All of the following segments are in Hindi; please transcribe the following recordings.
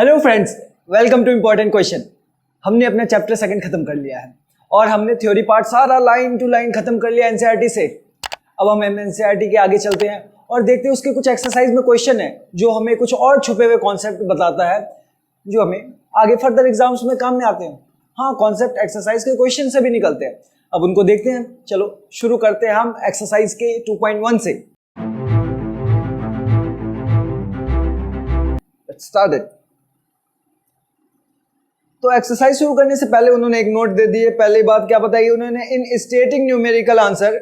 Hello friends, welcome to important question. हमने अपना चैप्टर सेकंड खत्म कर लिया है और हमने थ्योरी पार्ट सारा लाइन टू लाइन खत्म कर लिया एनसीईआरटी से। अब हम एनसीईआरटी के आगे चलते हैं और देखते हैं उसके कुछ एक्सरसाइज में क्वेश्चन है जो हमें कुछ और छुपे हुए कॉन्सेप्ट बताता है जो हमें आगे फर्दर एग्जाम्स में काम में आते हैं। हाँ, कॉन्सेप्ट एक्सरसाइज के क्वेश्चन से भी निकलते हैं। अब उनको देखते हैं। चलो शुरू करते हैं हम एक्सरसाइज के 2.1 से। Start it. तो एक्सरसाइज शुरू करने से पहले उन्होंने एक नोट दे दिए। पहली बात क्या बताई उन्होंने, in stating numerical answer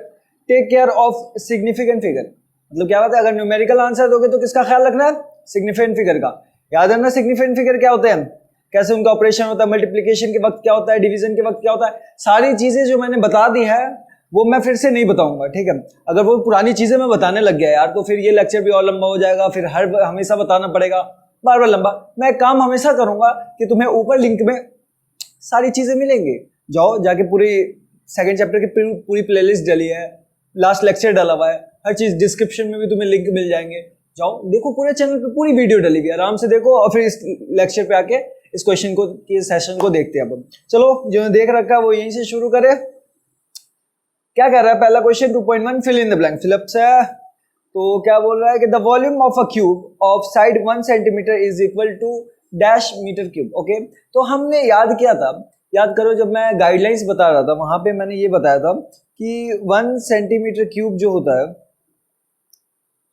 take care of significant figure. मतलब क्या बात है, अगर न्यूमेरिकल आंसर दोगे तो किसका ख्याल रखना है? सिग्निफिकेंट फिगर का। याद रखना सिग्निफिकेंट फिगर क्या होते हैं, कैसे उनका ऑपरेशन होता है, मल्टीप्लीकेशन के वक्त क्या होता है, डिवीजन के वक्त क्या होता है। सारी चीजें जो मैंने बता दी है वो मैं फिर से नहीं बताऊंगा, ठीक है। अगर वो पुरानी चीजें मैं बताने लग गया यार तो फिर ये लेक्चर भी और लंबा हो जाएगा, फिर हमेशा बताना पड़ेगा बार बार लंबा। मैं काम हमेशा करूंगा कि तुम्हें ऊपर लिंक में सारी चीजें मिलेंगी। जाओ जाके पूरी सेकंड चैप्टर की पूरी प्लेलिस्ट डली है, लास्ट लेक्चर डाला हुआ है, हर चीज डिस्क्रिप्शन में भी तुम्हें लिंक मिल जाएंगे। जाओ देखो, पूरे चैनल पे पूरी वीडियो डली हुई है, आराम से देखो और फिर इस लेक्चर पे आके इस क्वेश्चन को, इस सेशन को देखते हैं। अब चलो, जो देख रखा है वो यहीं से शुरू करे। क्या कह रहा है पहला question 2.1, fill in the blank. फिलिप्स है तो क्या बोल रहा है कि the volume of a cube of side 1 centimetre is equal to dash metre cube. Okay, तो हमने याद किया था, याद करो जब मैं गाइडलाइंस बता रहा था वहां पे मैंने ये बताया था कि 1 सेंटीमीटर क्यूब जो होता है,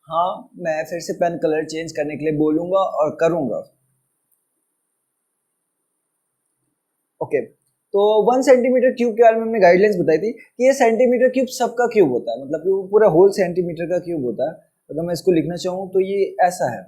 हाँ मैं फिर से पेन कलर चेंज करने के लिए बोलूंगा और करूंगा। ओके, तो 1 सेंटीमीटर क्यूब के बारे में हमने गाइडलाइंस बताई थी कि ये सेंटीमीटर क्यूब सबका क्यूब होता है, मतलब वो पूरा होल सेंटीमीटर का क्यूब होता है। अगर मैं इसको लिखना चाहूँ तो ये ऐसा है।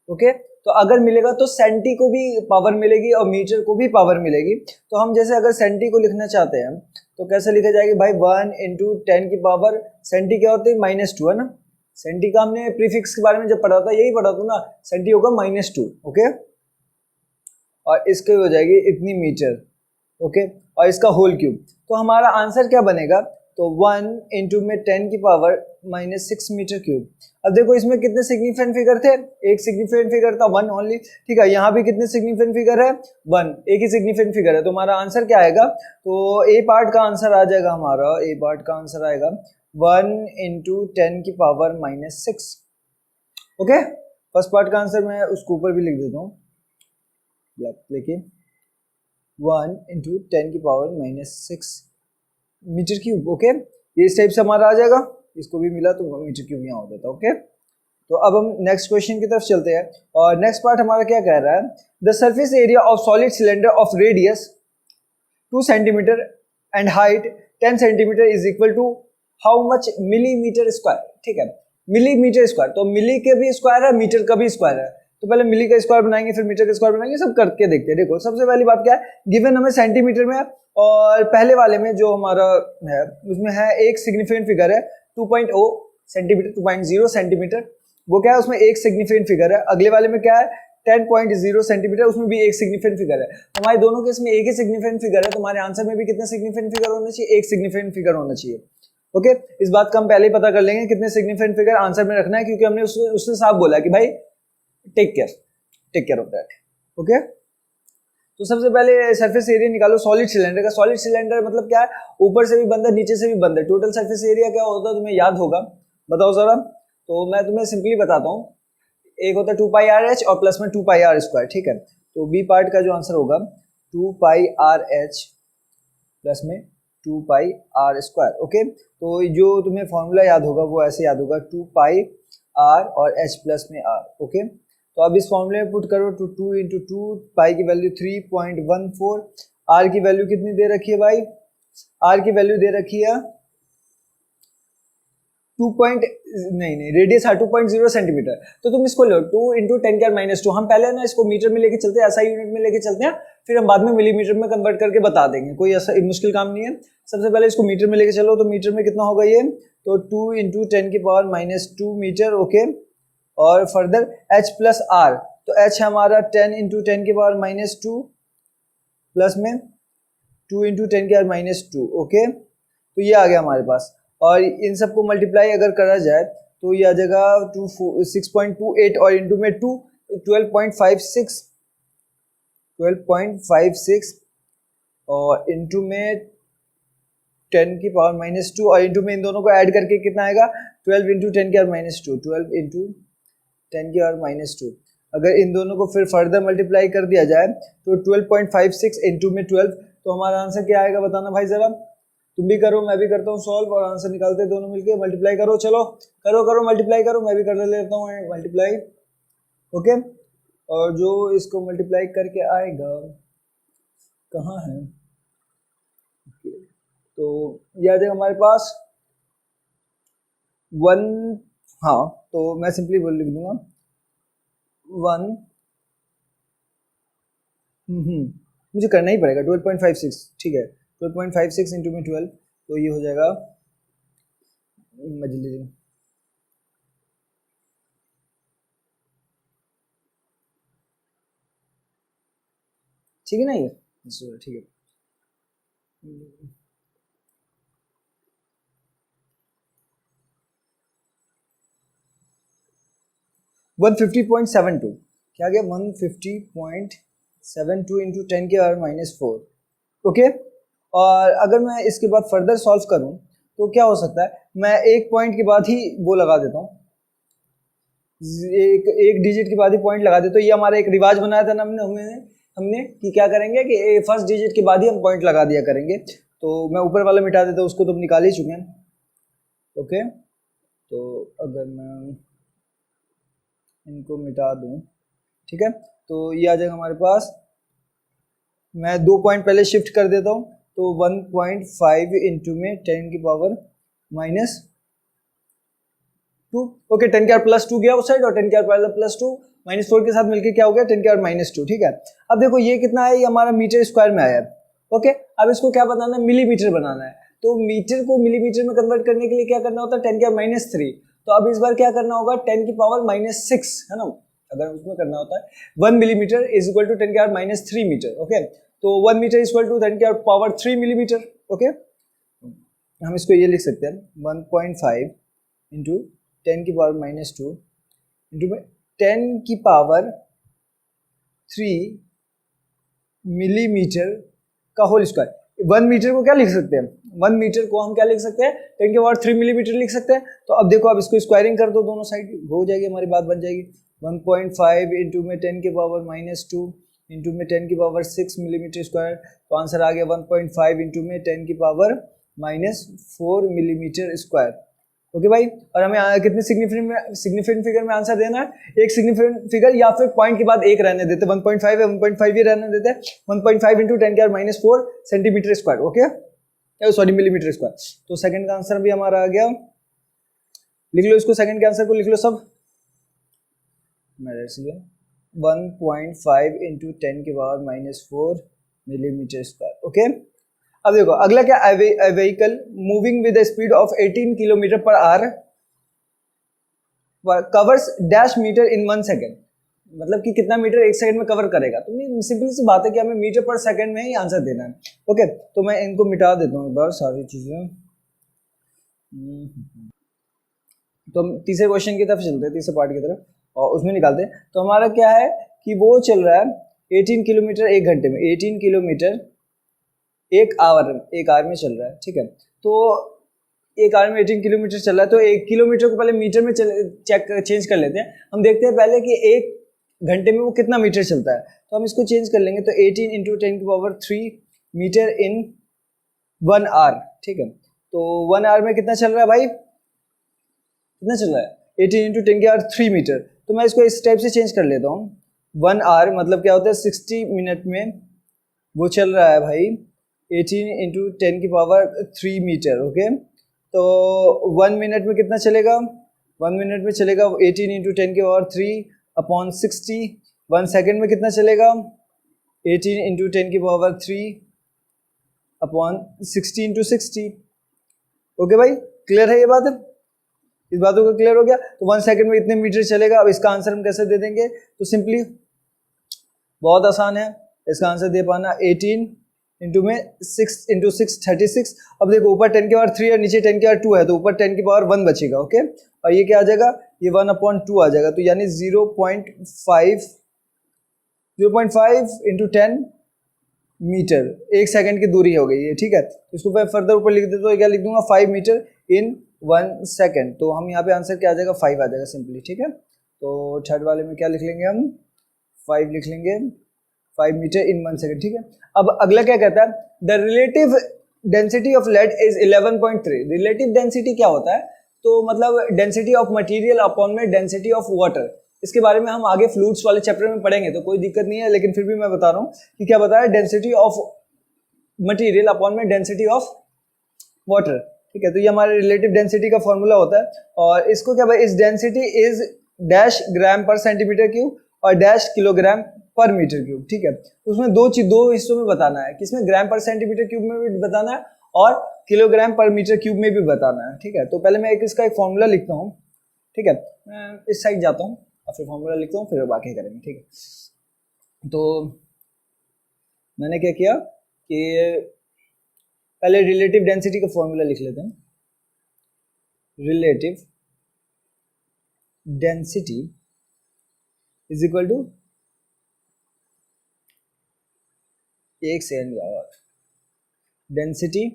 ओके, तो अगर मिलेगा तो सेंटी को भी पावर मिलेगी और मीटर को भी पावर मिलेगी। तो हम जैसे अगर सेंटी को लिखना चाहते हैं तो कैसे लिखा जाएगा भाई, 1 × 10 की पावर, सेंटी क्या होती है -2, है ना। सेंटी का हमने प्रीफिक्स के बारे में जब पढ़ा था यही पढ़ा था ना, सेंटी होगा -2। ओके, और इसके हो जाएगी इतनी मीटर। ओके, और इसका होल क्यूब। तो हमारा आंसर क्या बनेगा, तो 1 × में 10 की पावर -6 मीटर क्यूब। अब देखो इसमें कितने सिग्निफिकेंट फिगर थे, एक सिग्निफिकेंट फिगर था 1 ओनली, ठीक है। यहाँ भी कितने सिग्निफिकेंट फिगर है, 1, एक ही सिग्निफिकेंट फिगर है। तो हमारा आंसर क्या आएगा, तो ए पार्ट का आंसर आ जाएगा हमारा, ए पार्ट का आंसर आएगा 1 × 10 की पावर -6। ओके, फर्स्ट पार्ट का आंसर मैं उसको ऊपर भी लिख देता हूँ, देखिए 1 × 10 की पावर -6 मीटर क्यूब। ओके, ये इस टाइप से हमारा आ जाएगा, इसको भी मिला तो मीटर क्यूब यहाँ हो जाता है। ओके, तो अब हम नेक्स्ट क्वेश्चन की तरफ चलते हैं और नेक्स्ट पार्ट हमारा क्या कह रहा है, the surface area of solid cylinder of radius 2 centimetre and height 10 centimetre is equal to how much millimetre square. ठीक है, मिलीमीटर स्क्वायर, तो मिली के भी स्क्वायर है, मीटर का भी स्क्वायर है। तो पहले मिली का स्क्वायर बनाएंगे, फिर मीटर का स्क्वायर बनाएंगे, सब करके देखते हैं। देखो सबसे पहली बात क्या है, गिवन हमें सेंटीमीटर में और पहले वाले में जो हमारा है उसमें है एक सिग्निफिकेंट फिगर है 2.0 सेंटीमीटर, 2.0 सेंटीमीटर, वो क्या है उसमें एक सिग्निफिकेंट फिगर है। अगले वाले में क्या है 10.0 सेंटीमीटर, उसमें भी एक सिग्निफिकेंट फिगर है। हमारे दोनों केस में एक ही सिग्निफिकेंट फिगर है, तुम्हारे आंसर में भी कितने सिग्निफिकेंट फिगर होना चाहिए, एक सिग्निफिकेंट फिगर होना चाहिए। ओके, इस बात का हम पहले ही पता कर लेंगे कितने सिग्निफिकेंट फिगर आंसर में रखना है, क्योंकि हमने उससे साफ बोला कि भाई take care of that. Okay, तो सबसे पहले सरफेस एरिया निकालो सॉलिड सिलेंडर का। सॉलिड सिलेंडर मतलब क्या है, ऊपर से भी बंद है नीचे से भी बंद है। टोटल सरफेस एरिया क्या होता है तुम्हें याद होगा, बताओ जरा। तो मैं तुम्हें सिंपली बताता हूँ, एक होता है 2πrh और प्लस में 2πr²। ठीक है, तो बी पार्ट का जो आंसर होगा 2πrh प्लस में 2πr²। ओके, तो जो तुम्हें फॉर्मूला याद होगा वो ऐसे याद होगा 2πr और h प्लस में r। ओके, तो अब इस फॉर्मूले में पुट करो तो 2 × 2, पाई की वैल्यू 3.14, r की वैल्यू कितनी दे रखी है भाई, r की वैल्यू दे रखी है 2 रेडियस है 2.0 सेंटीमीटर। तो तुम इसको लो 2 × 10⁻²। हम पहले ना इसको मीटर में लेके चलते हैं, ऐसा यूनिट में लेके चलते हैं, फिर हम बाद में मिलीमीटर में कन्वर्ट करके बता देंगे, कोई ऐसा मुश्किल काम नहीं है। सबसे पहले इसको मीटर में लेके चलो, तो मीटर में कितना होगा ये, तो 2 × 10 की पावर -2 मीटर। ओके, और फर्दर h प्लस r, तो h हमारा 10 × 10 की पावर -2 प्लस में 2 × 10 की पावर -2। ओके, तो ये आ गया हमारे पास, और इन सबको मल्टीप्लाई अगर करा जाए तो ये आ जाएगा 6.28 और इंटू में 2 12.56 12.56 और इंटू में 10 की पावर -2 और इंटू में इन दोनों को ऐड करके कितना आएगा 12 इंटू 10 की पावर -2, 12 इंटू 10 की पावर -2। अगर इन दोनों को फिर फर्दर मल्टीप्लाई कर दिया जाए तो 12.56 इंटू में 12, तो हमारा आंसर क्या आएगा बताना भाई जरा। तुम भी करो, मैं भी करता हूँ सॉल्व और आंसर निकालते हैं दोनों मिलके। मल्टीप्लाई करो, चलो करो करो मल्टीप्लाई करो, मैं भी कर लेता हूँ मल्टीप्लाई। ओके, और जो इसको मल्टीप्लाई करके आएगा कहाँ है, तो ये आ जाएगा हमारे पास 1, हाँ तो मैं सिंपली बोल लिख दूंगा 1, मुझे करना ही पड़ेगा 12.56, ठीक है 12.56 इंटू में 12, तो ये हो जाएगा मजली, ठीक है ना ये, ठीक है। 150.72 क्या गया 150.72 इंटू 10 की पावर -4। ओके, और अगर मैं इसके बाद फर्दर सॉल्व करूं तो क्या हो सकता है, मैं एक पॉइंट के बाद ही वो लगा देता हूँ, एक डिजिट के बाद ही पॉइंट लगा देता हूँ। ये हमारा एक रिवाज बनाया था ना हमने कि क्या करेंगे कि फर्स्ट डिजिट के बाद ही हम पॉइंट लगा दिया करेंगे। तो मैं ऊपर वाला मिटा देता हूँ, उसको तो निकाल ही चुके हैं। ओके, तो अगर मैं इनको मिटा दूं, ठीक है, तो ये आ जाएगा हमारे पास। मैं 2 पॉइंट पहले शिफ्ट कर देता हूँ, तो 1.5 इंटू में 10 की पावर -2। ओके, 10 की पावर +2 गया उस साइड और 10 की पावर +2 -4 के साथ मिलके क्या हो गया 10 की पावर -2, ठीक है। अब देखो ये कितना है, ये हमारा मीटर स्क्वायर में आया है। ओके, अब इसको क्या बताना है, मिलीमीटर बनाना है। तो मीटर को मिलीमीटर में कन्वर्ट करने के लिए क्या करना होता है 10 की पावर -3। तो अब इस बार क्या करना होगा 10 की पावर -6, है ना, अगर उसमें करना होता है 1 मिलीमीटर इज इक्वल टू 10 की पावर -3 मीटर। ओके, तो 1 मीटर इज इक्वल टू 10 की पावर 3 मिलीमीटर। ओके, हम इसको ये लिख सकते हैं 1.5 इंटू 10 की पावर -2 इंटू में 10 की पावर 3 मिलीमीटर का होल स्क्वायर। 1 मीटर को क्या लिख सकते हैं, 1 मीटर को हम क्या लिख सकते हैं 10 की पावर 3 मिलीमीटर लिख सकते हैं। तो अब देखो, अब इसको स्क्वायरिंग कर दो दोनों साइड, हो जाएगी हमारी बात बन जाएगी। 1.5 इंटू में 10 की पावर -2 इंटू में 10 की पावर 6 मिलीमीटर स्क्वायर, तो आंसर आ गया 1.5 इंटू में 10 की पावर -4 मिलीमीटर स्क्वायर। ओके भाई, और हमें कितने सिग्निफिकेंट फिगर में आंसर देना है, एक सिग्निफिकेंट फिगर या फिर पॉइंट के बाद एक रहने देते, 1.5 है 1.5 ही रहने देते हैं। 1.5 इंटू 10 की power -4 centimetre square. Okay, sorry millimetre square. तो सेकंड का आंसर भी हमारा आ गया, लिख लो इसको, सेकंड के आंसर को लिख लो सब। 1.5 इंटू 10 की पावर -4 मिलीमीटर स्क्वायर। ओके, अब देखो अगला क्या, vehicle moving with the speed of 18 kilometre per hour covers dash metre in 1 second, मतलब कि कितना मीटर 1 सेकंड में कवर करेगा। तो सिंपल सी बात है कि हमें मीटर पर सेकंड में ही आंसर देना है। ओके, तो मैं इनको मिटा देता हूँ एक बार सारी चीजें। तो हम तीसरे क्वेश्चन की तरफ चलते हैं, तीसरे पार्ट की तरफ, और उसमें निकालते हैं। तो हमारा क्या है कि वो चल रहा है 18 किलोमीटर 1 घंटे में, 18 किलोमीटर 1 आवर में चल रहा है, ठीक है। तो 1 आवर में 18 किलोमीटर चल रहा है, तो 1 किलोमीटर को पहले मीटर में चेंज कर लेते हैं। हम देखते हैं पहले कि 1 घंटे में वो कितना मीटर चलता है, तो हम इसको चेंज कर लेंगे। तो 18 इंटू 10 की पावर 3 मीटर इन 1 आवर, ठीक है। तो 1 आवर में कितना चल रहा है भाई, कितना चल रहा है 18 इंटू 10 की पावर 3 मीटर। तो मैं इसको इस टाइप से चेंज कर लेता हूँ। 1 आवर मतलब क्या होता है 60 मिनट में वो चल रहा है भाई 18 इंटू 10 की पावर 3 मीटर। ओके, तो 1 मिनट में कितना चलेगा, 1 मिनट में चलेगा 18 इंटू 10 की पावर 3 अपॉन 60। 1 सेकेंड में कितना चलेगा 18 इंटू 10 की पावर 3 अपॉन 60 इंटू 60। ओके भाई, क्लियर है ये बात, इस बातों का क्लियर हो गया। तो 1 सेकेंड में इतने मीटर चलेगा। अब इसका आंसर हम कैसे दे देंगे, तो सिंपली बहुत आसान है इसका आंसर दे पाना। 18 इंटू में 6 इंटू 6 36। अब देखो ऊपर 10 की पावर 3 और नीचे 10 की पावर 2 है, तो ऊपर 10 की पावर 1 बचेगा। ओके, और ये क्या आ जाएगा, ये 1/2 आ जाएगा, तो यानी 0.5 0.5 इंटू 10 मीटर, 1 सेकंड की दूरी हो गई है, ठीक है। तो इसको मैं फर्दर ऊपर लिख देता हूँ, तो क्या लिख दूंगा 5 मीटर इन 1 सेकंड। तो हम यहाँ पे आंसर क्या आ जाएगा 5 आ जाएगा सिंपली, ठीक है। तो थर्ड वाले में क्या लिख लेंगे हम 5 लिख लेंगे, 5 मीटर इन 1 सेकंड, ठीक है। अब अगला क्या कहता है, the relative density of lead is 11.3। Relative density क्या होता है, तो मतलब डेंसिटी ऑफ मटेरियल अपॉन में डेंसिटी ऑफ वाटर। इसके बारे में हम आगे फ्लूइड्स वाले चैप्टर में पढ़ेंगे, तो कोई दिक्कत नहीं है, लेकिन फिर भी मैं बता रहा हूँ कि क्या बताया, डेंसिटी ऑफ मटेरियल अपॉन में डेंसिटी ऑफ वाटर, ठीक है। तो ये हमारे रिलेटिव डेंसिटी का फॉर्मूला होता है, और इसको क्या भाई, इस डेंसिटी इज डैश ग्राम पर सेंटीमीटर क्यूब और डैश किलोग्राम पर मीटर क्यूब, ठीक है। उसमें दो हिस्सों में बताना है, किसमें, ग्राम पर सेंटीमीटर क्यूब में भी बताना है और किलोग्राम पर मीटर क्यूब में भी बताना है, ठीक है। तो पहले मैं इसका एक फॉर्मूला लिखता हूँ, ठीक है। मैं इस साइड जाता हूँ और फिर फॉर्मूला लिखता हूँ, फिर बाकी करेंगे, ठीक है। तो मैंने क्या किया कि पहले रिलेटिव डेंसिटी का फॉर्मूला लिख लेते हैं। Relative density is equal to, एक सेकेंड, डेंसिटी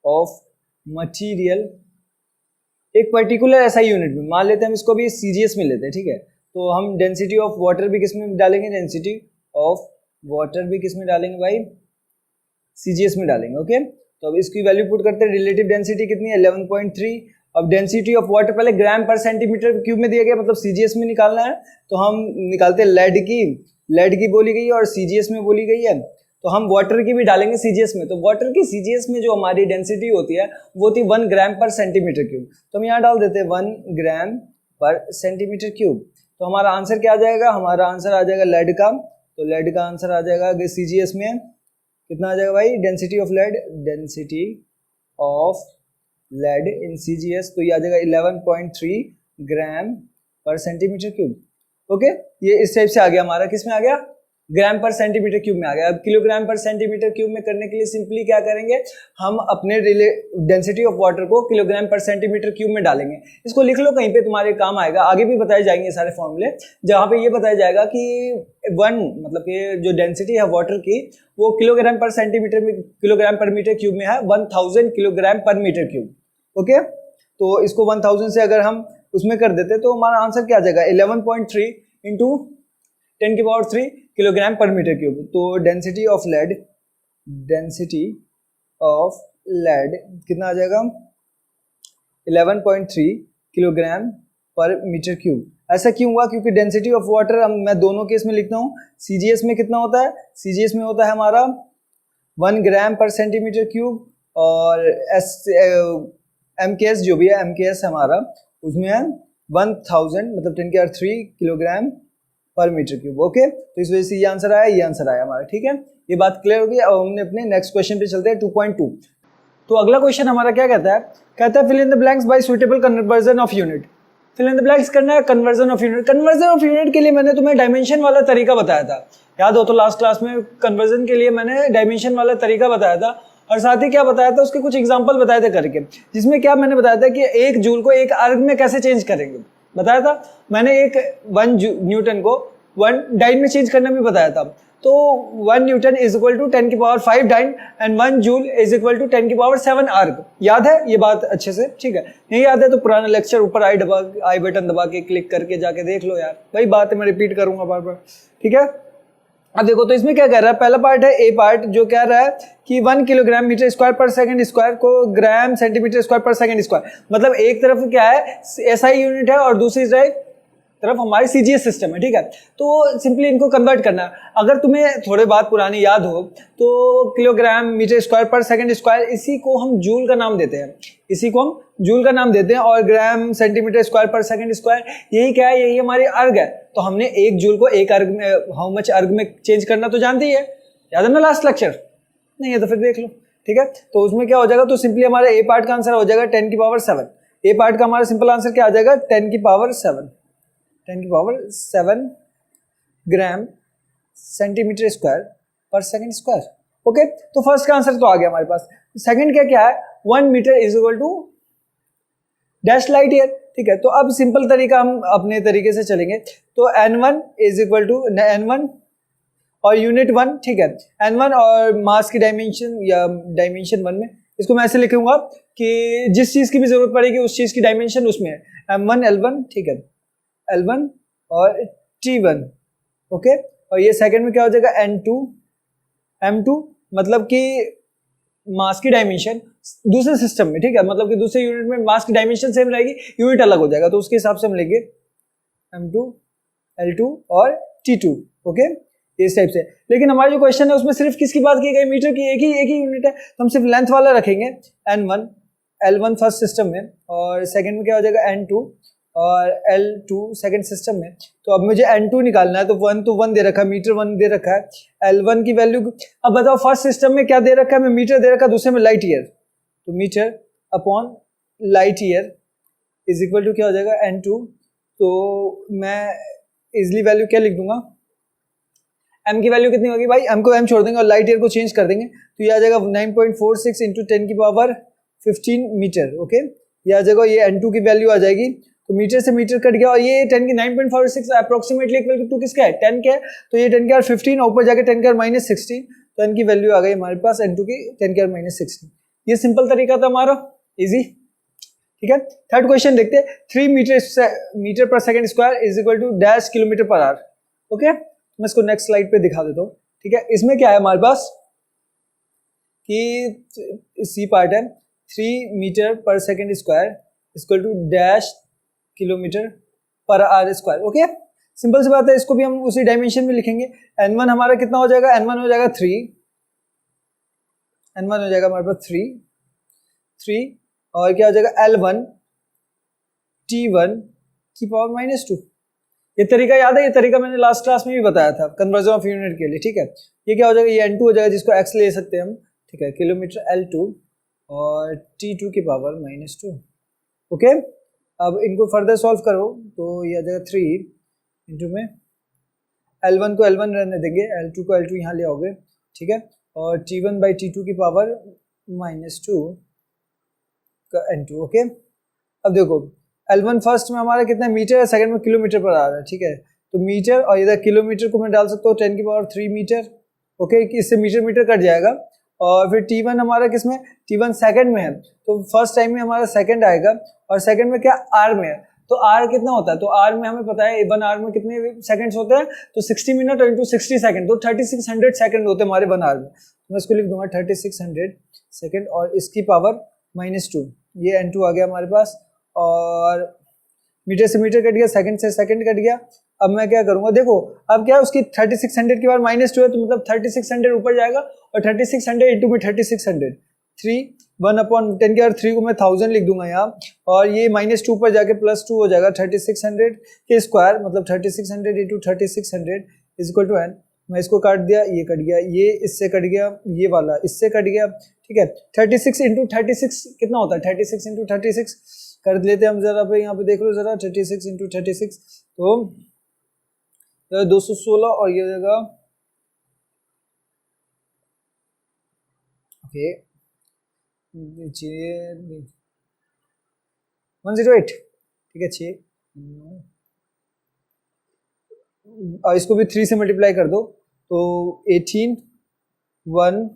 ऑफ मटेरियल एक पर्टिकुलर ऐसा यूनिट में, मान लेते हैं हम इसको भी सीजीएस में लेते हैं, ठीक है। तो हम डेंसिटी ऑफ वाटर भी किस में डालेंगे, डेंसिटी ऑफ वाटर भी किस में डालेंगे भाई, सीजीएस में डालेंगे, ओके। तो अब इसकी वैल्यू पुट करते हैं, रिलेटिव डेंसिटी कितनी है 11.3। अब डेंसिटी ऑफ वाटर पहले ग्राम पर सेंटीमीटर क्यूब में दिया गया, मतलब सीजीएस में निकालना है, तो हम निकालते हैं लेड की बोली गई है और सीजीएस में बोली गई है, तो हम वाटर की भी डालेंगे सीजीएस में। तो वाटर की सीजीएस में जो हमारी डेंसिटी होती है वो होती है 1 ग्राम पर सेंटीमीटर क्यूब, तो हम यहाँ डाल देते हैं 1 ग्राम पर सेंटीमीटर क्यूब। तो हमारा आंसर क्या आ जाएगा, हमारा आंसर आ जाएगा लेड का, तो लेड का आंसर आ जाएगा सीजीएस में कितना आ जाएगा भाई, density of lead in CGS, तो ये आ जाएगा 11.3 ग्राम पर सेंटीमीटर क्यूब, ओके। ये इस टाइप से आ गया, हमारा किस में आ गया, ग्राम पर सेंटीमीटर क्यूब में आ गया। अब किलोग्राम पर सेंटीमीटर क्यूब में करने के लिए सिंपली क्या करेंगे, हम अपने डेंसिटी ऑफ वाटर को किलोग्राम पर सेंटीमीटर क्यूब में डालेंगे। इसको लिख लो कहीं पे, तुम्हारे काम आएगा, आगे भी बताए जाएंगे सारे फॉर्मूले, जहाँ पे ये बताया जाएगा कि मतलब कि जो डेंसिटी है वाटर की वो किलोग्राम पर सेंटीमीटर में, किलोग्राम पर मीटर क्यूब में है 1000 किलोग्राम पर मीटर क्यूब, ओके। तो इसको 1000 से अगर हम उसमें कर देते तो हमारा आंसर क्या आ जाएगा 11.3 इंटू 10⁻³ किलोग्राम पर मीटर क्यूब। तो डेंसिटी ऑफ लेड कितना आ जाएगा 11.3 किलोग्राम पर मीटर क्यूब। ऐसा क्यों हुआ, क्योंकि डेंसिटी ऑफ वाटर मैं दोनों केस में लिखता हूँ, सीजीएस में कितना होता है, सीजीएस में होता है हमारा 1 ग्राम पर सेंटीमीटर क्यूब, और एमकेएस जो भी है, एमकेएस हमारा उसमें है 1000 मतलब 10⁻³ किलोग्राम पर मीटर क्यूब, ओके। तो इस वजह से ये आंसर आया हमारा, ठीक है। ये बात क्लियर होगी। अब हमने अपने नेक्स्ट क्वेश्चन पे चलते हैं 2.2। तो अगला क्वेश्चन हमारा क्या कहता है fill in the blanks by suitable conversion of unit. Fill in the blanks करना है conversion of unit. Conversion of unit के लिए मैंने तुम्हें डायमेंशन वाला तरीका बताया था, याद हो तो लास्ट क्लास में कन्वर्जन के लिए मैंने डायमेंशन वाला तरीका बताया था, और साथ ही क्या बताया था, उसके कुछ एग्जांपल बताए थे करके, जिसमें क्या मैंने बताया था कि 1 जूल को 1 अर्ग में कैसे चेंज करेंगे, बताया था मैंने। 1 न्यूटन को 1 डाइन में चेंज करना भी बताया था। तो 1 newton is equal to 10⁵ dyne and 1 joule is equal to 10⁷ erg. याद है ये बात अच्छे से, ठीक है। नहीं याद है तो पुराना लेक्चर ऊपर आई बटन दबा के क्लिक करके जाके देख लो यार, वही बात है, मैं रिपीट करूंगा बार बार, ठीक है। अब देखो तो इसमें क्या कह रहा है, पहला पार्ट है ए पार्ट, जो कह रहा है कि 1 kilogram metre square per second square को ग्राम centimetre square per second square, मतलब एक तरफ क्या है एसआई यूनिट है और दूसरी तरफ हमारी सीजीएस सिस्टम है, ठीक है। तो सिंपली इनको कन्वर्ट करना है। अगर तुम्हें थोड़े बात पुरानी याद हो तो kilogram metre square per second square, इसी को हम जूल का नाम देते हैं, और ग्राम centimetre square per second square यही क्या है, यही हमारी अर्ग है। तो हमने 1 जूल को 1 अर्ग में, हाउ मच अर्ग में चेंज करना तो जानते ही है, याद है ना लास्ट लेक्चर, नहीं है तो फिर देख लो, ठीक है। तो उसमें क्या हो जाएगा, तो सिंपली हमारा ए पार्ट का आंसर हो जाएगा 10⁻7। ए पार्ट का हमारा सिंपल आंसर क्या आ जाएगा 10⁻7 gram centimetre square per second square, okay. तो फर्स्ट का आंसर तो आ गया हमारे पास। सेकंड क्या है 1 metre is equal to dash light year, ठीक है। तो अब सिंपल तरीका हम अपने तरीके से चलेंगे। तो n1 is equal to n1 और यूनिट 1, ठीक है, n1 और मास की डायमेंशन या डायमेंशन 1 में, इसको मैं ऐसे लिखूंगा कि जिस चीज की भी जरूरत पड़ेगी उस चीज की डायमेंशन उसमें m1 l1, ठीक है, l1 और t1, ओके। और ये सेकंड में क्या हो जाएगा n2 m2, मतलब कि मास की डायमेंशन दूसरे सिस्टम में, ठीक है, मतलब कि दूसरे यूनिट में मास की डायमेंशन सेम रहेगी, यूनिट अलग हो जाएगा, तो उसके हिसाब से हम लेंगे m2 l2 और t2, ओके, इस टाइप से। लेकिन हमारा जो क्वेश्चन है उसमें सिर्फ किसकी बात की गई, मीटर की, एक ही यूनिट है, तो हम सिर्फ लेंथ वाला रखेंगे n1 l1 फर्स्ट सिस्टम में, और सेकंड में क्या हो जाएगा n2 और l2 सेकंड सिस्टम में। तो अब मुझे n2 निकालना है, तो 1 तो 1 दे रखा है, मीटर 1 दे रखा है, l1 की वैल्यू, अब बताओ फर्स्ट सिस्टम में क्या दे रखा है, मैं मीटर दे रखा है, दूसरे में लाइट ईयर, तो metre upon light year is equal to क्या हो जाएगा n2, तो मैं इजिली वैल्यू क्या लिख दूंगा, m की वैल्यू कितनी होगी भाई, m को m छोड़ देंगे और लाइट ईयर को चेंज कर देंगे, तो ये आ जाएगा 9.46 इंटू 10 की पावर 15 मीटर, ओके। ये आ जाएगा, ये n2 की वैल्यू आ जाएगी, तो मीटर से मीटर कट गया, और ये 10 की 9.46 अप्रोक्सीमेटली इक्वल टू किसका है, 10 का है, तो ये 10 का 15 ऊपर जाके 10 का -16, तो n की वैल्यू आ गई हमारे पास n2 की 10 का -16। ये सिंपल तरीका था हमारा, इजी, ठीक है। थर्ड क्वेश्चन देखते हैं, 3 metre per second square is equal to dash kilometre per hour, okay. मैं इसको नेक्स्ट स्लाइड पे दिखा देता हूँ, ठीक है। इसमें क्या है हमारे पास कि सी पार्ट है, 3 metre per second square equal to dash kilometre per hour square, okay. Simple सी बात है, इसको भी हम उसी डायमेंशन में लिखेंगे। n1 हमारा कितना हो जाएगा, n1 हो जाएगा 3, n1 हो जाएगा हमारे पास 3, और क्या हो जाएगा l1 t1 की पावर -2। ये तरीका याद है, ये तरीका मैंने लास्ट क्लास में भी बताया था कन्वर्जन ऑफ यूनिट के लिए, ठीक है। ये क्या हो जाएगा, ये n2 हो जाएगा, जिसको x ले सकते हैं हम, ठीक है, किलोमीटर l2 और t2 की पावर -2, ओके। अब इनको फर्दर सॉल्व करो तो ये आ जाएगा 3 इंटू में l1 को l1 रहने देंगे, l2 को l2 यहाँ ले आओगे, ठीक है, और t1 बाई t2 की पावर -2 का n2, ओके। अब देखो L1 फर्स्ट में हमारा कितना मीटर है, सेकंड में किलोमीटर पर आ रहा है, ठीक है, तो मीटर, और इधर किलोमीटर को मैं डाल सकता हूँ 10 की पावर 3 मीटर, ओके, इससे मीटर कट जाएगा, और फिर T1 हमारा किसमें, T1 सेकंड में है, तो फर्स्ट टाइम में हमारा सेकंड आएगा, और सेकंड में क्या आर में है, तो आर कितना होता है, तो आर में हमें पता है 1 आर में कितने सेकंड्स होते हैं, तो 60 मिनट इंटू 60 सेकंड, तो 3600 सेकंड होते हैं हमारे 1 आर में, तो मैं इसको लिख दूंगा 3600 सेकंड, और इसकी पावर -2, ये n2 आ गया हमारे पास, और मीटर से मीटर कट गया, सेकंड से सेकंड कट गया। अब मैं क्या करूंगा, देखो अब क्या है, उसकी 3600 की बार -2 है, तो मतलब 3600 ऊपर जाएगा, और 3600 इंटू में 3600 3 1/10 की 3 को मैं 1000 लिख दूंगा यहाँ, और ये -2 पर जाके +2 हो जाएगा, 3600 के स्क्वायर मतलब 3600 into 3600 is equal to n। मैं इसको काट दिया, ये कट गया, ये इससे कट गया, ये वाला इससे कट गया, ठीक है। 36 इंटू 36 कितना होता है, 36 इंटू 36 कर लेते हैं हम जरा पे, यहाँ पे देख लो जरा, 36 इंटू 36 तो 216, और ये जगह ओके 108, ठीक है, 6, और इसको भी 3 से मल्टीप्लाई कर दो, तो 18 1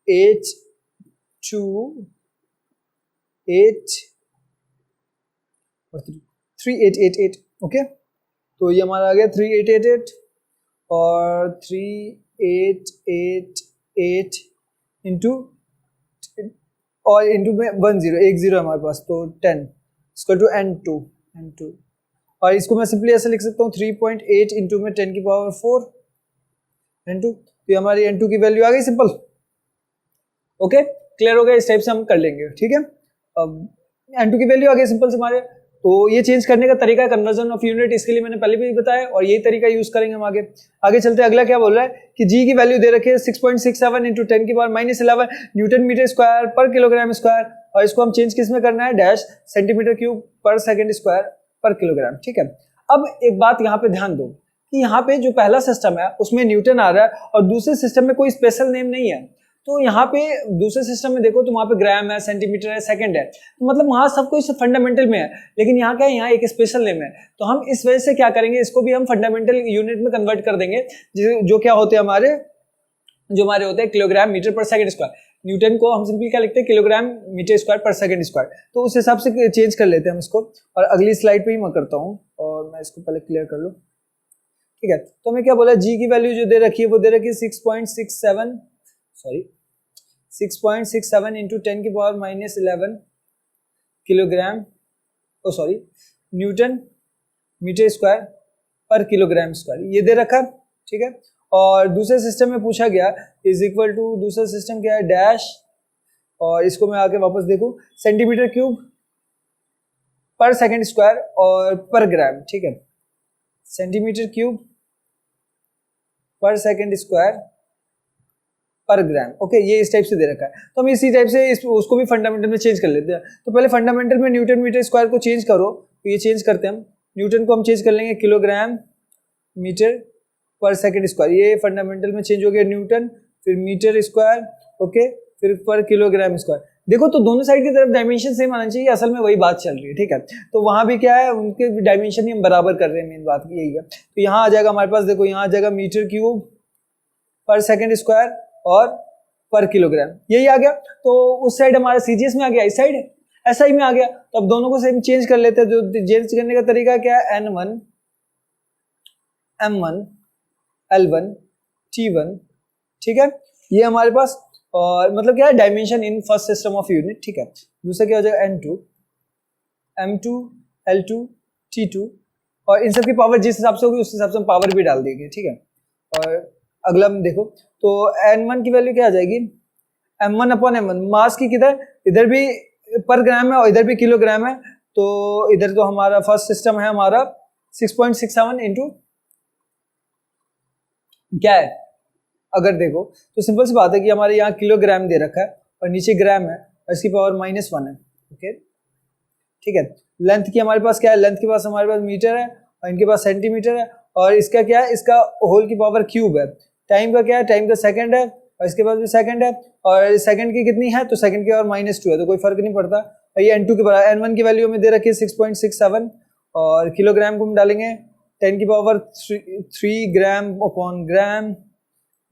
8 2 8 और 3888, ओके। तो ये हमारा आ गया 3888 और 3888 इंटू, और इंटू में 10 हमारे पास, तो 10 इसको टू n2, और इसको मैं सिंपली ऐसे लिख सकता हूँ 3.8 इंटू में 10 की पावर 4 n2, तो ये हमारी n2 की वैल्यू आ गई, सिंपल, ओके। क्लियर हो गया, इस टाइप से हम कर लेंगे, ठीक है। अब n2 की वैल्यू आ गई सिंपल से हमारे, तो ये चेंज करने का तरीका है कन्वर्जन ऑफ यूनिट, इसके लिए मैंने पहले भी बताया, और यही तरीका यूज करेंगे हम आगे चलते हैं। अगला क्या बोल रहा है कि g की वैल्यू दे रखी है 6.67 इंटू 10 की power -11 Newton metre square per kilogram square, और इसको हम चेंज किस में करना है, dash centimetre cube per second square per kilogram, ठीक है। अब एक बात यहाँ पे ध्यान दो कि यहाँ पे जो पहला सिस्टम है उसमें न्यूटन आ रहा है, और दूसरे सिस्टम में कोई स्पेशल नेम नहीं है, तो यहाँ पे दूसरे सिस्टम में देखो तो वहाँ पे ग्राम है, सेंटीमीटर है, सेकंड है, तो मतलब वहाँ सब कुछ फंडामेंटल में है, लेकिन यहाँ क्या है, यहाँ एक स्पेशल नेम है। तो हम इस वजह से क्या करेंगे, इसको भी हम फंडामेंटल यूनिट में कन्वर्ट कर देंगे, जो क्या होते हैं हमारे, जो हमारे होते हैं kilogram metre per second square. Newton को हम सिंपली क्या लिखते हैं, kilogram metre square per second square. तो उस हिसाब से चेंज कर लेते हैं हम इसको, और अगली स्लाइड पे ही मैं करता हूँ, और मैं इसको पहले क्लियर कर लूँ, ठीक है। तो हमें क्या बोला, जी की वैल्यू जो दे रखी है वो दे रखी है 6.67 इंटू 10 की power -11 kilogram, newton metre square per kilogram square, ये दे रखा, ठीक है। और दूसरे सिस्टम में पूछा गया इज इक्वल टू, दूसरा सिस्टम क्या है, डैश, और इसको मैं आके वापस देखूं, centimetre cube per second square और पर ग्राम, ठीक है, centimetre cube per second square पर ग्राम, ओके, ये इस टाइप से दे रखा है। तो हम इसी टाइप से उसको भी फंडामेंटल में चेंज कर लेते हैं। तो पहले फंडामेंटल में न्यूटन मीटर स्क्वायर को चेंज करो, तो ये चेंज करते हैं हम, न्यूटन को हम चेंज कर लेंगे kilogram metre per second square, ये फंडामेंटल में चेंज हो गया न्यूटन, फिर मीटर स्क्वायर, ओके, फिर पर किलोग्राम स्क्वायर। देखो तो दोनों साइड की तरफ डायमेंशन सेम आना चाहिए, असल में वही बात चल रही है, ठीक है। तो वहां भी क्या है, उनके डायमेंशन ही हम बराबर कर रहे हैं, मेन बात यही है। तो यहाँ आ जाएगा हमारे पास, देखो यहाँ आ जाएगा metre cube per second square और पर किलोग्राम, यही आ गया। तो उस साइड हमारा सीजीएस में आ गया, इस साइड एसआई में आ गया। तो अब दोनों को सेम चेंज कर लेते हैं। जो चेंज करने का तरीका क्या है, N1 M1 L1 T1, ठीक है, ये हमारे पास, और मतलब क्या है, dimension in first system of unit, ठीक है। दूसरा क्या हो जाएगा, N2 M2 L2 T2, और इन सब की पावर जिस हिसाब से होगी उस हिसाब से हम पावर भी डाल देंगे, ठीक है। और अगला हम देखो तो N1 की वैल्यू क्या आ जाएगी, M1 अपॉन M1, मास की किधर, इधर भी पर ग्राम है और इधर भी किलोग्राम है। तो इधर तो हमारा फर्स्ट सिस्टम है हमारा 6.67 इंटू क्या है, अगर देखो तो सिंपल सी बात है कि हमारे यहाँ किलोग्राम दे रखा है और नीचे ग्राम है और इसकी पावर -1 है, ओके, ठीक है। लेंथ की हमारे पास क्या है, लेंथ के पास हमारे पास मीटर है और इनके पास सेंटीमीटर है, और इसका क्या है, इसका होल की पावर क्यूब है। टाइम का क्या है, टाइम का सेकंड है और इसके पास भी सेकंड है, और सेकंड की कितनी है, तो सेकंड की और -2 है, तो कोई फर्क नहीं पड़ता। और ये N2 के बराबर, N1 की वैल्यू हमें दे रखी है 6.67, और किलोग्राम को हम डालेंगे 10 की power 3 gram upon gram,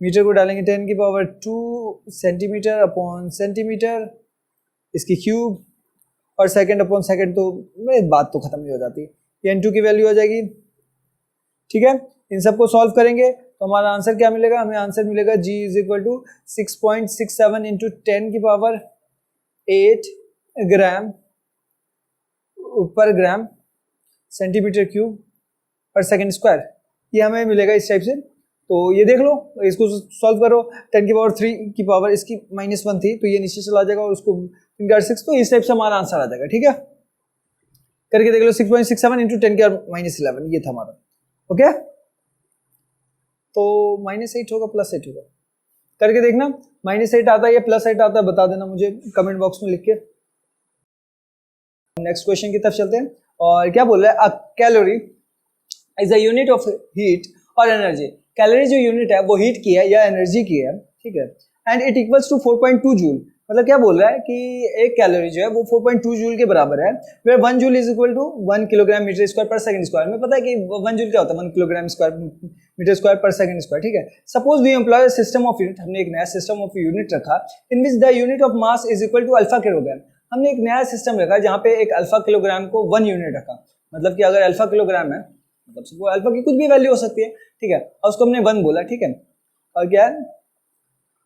metre को डालेंगे 10 की पावर 2 सेंटीमीटर अपॉन सेंटीमीटर, इसकी क्यूब, और सेकंड अपॉन सेकंड, तो बात तो खत्म ही हो जाती है। ये N2 की वैल्यू आ जाएगी, ठीक है। इन सबको सॉल्व करेंगे तो हमारा आंसर क्या मिलेगा, हमें आंसर मिलेगा G is equal to 6.67 into 10 की power 8 gram per gram centimetre cube per second square, ये हमें मिलेगा इस टाइप से। तो ये देख लो, इसको सॉल्व करो, 10 की पावर 3 की पावर इसकी -1 थी, तो ये नीचे चला जाएगा और उसको 6, तो इस टाइप से हमारा आंसर आ जाएगा, ठीक है। करके देख लो, 6.67 इंटू 10 की पावर -11, ये था हमारा, ओके। तो -8 होगा +8 होगा, करके देखना, -8 आता है या +8 आता है, बता देना मुझे कमेंट बॉक्स में लिख के। नेक्स्ट क्वेश्चन की तरफ चलते हैं, और क्या बोल रहा है, a calorie is a unit of heat और एनर्जी। कैलोरी जो यूनिट है वो हीट की है या एनर्जी की है, ठीक है, and it equals to 4.2 joule. मतलब क्या बोल रहा है कि एक कैलोरी जो है वो 4.2 जूल के बराबर है, where 1 joule is equal to 1 kilogram metre square per second square. में पता है कि 1 जूल क्या होता है, 1 kilogram square metre square per second square, ठीक है। Suppose we employ system of unit, हमने एक नया सिस्टम ऑफ यूनिट रखा in which the unit of mass is equal to alpha kilogram. हमने एक नया सिस्टम रखा जहाँ पे एक अल्फा किलोग्राम को 1 यूनिट रखा, मतलब कि अगर अल्फा किलोग्राम है, मतलब वो अल्फा की कुछ भी वैल्यू हो सकती है, ठीक है, और उसको हमने 1 बोला, ठीक है। और क्या है,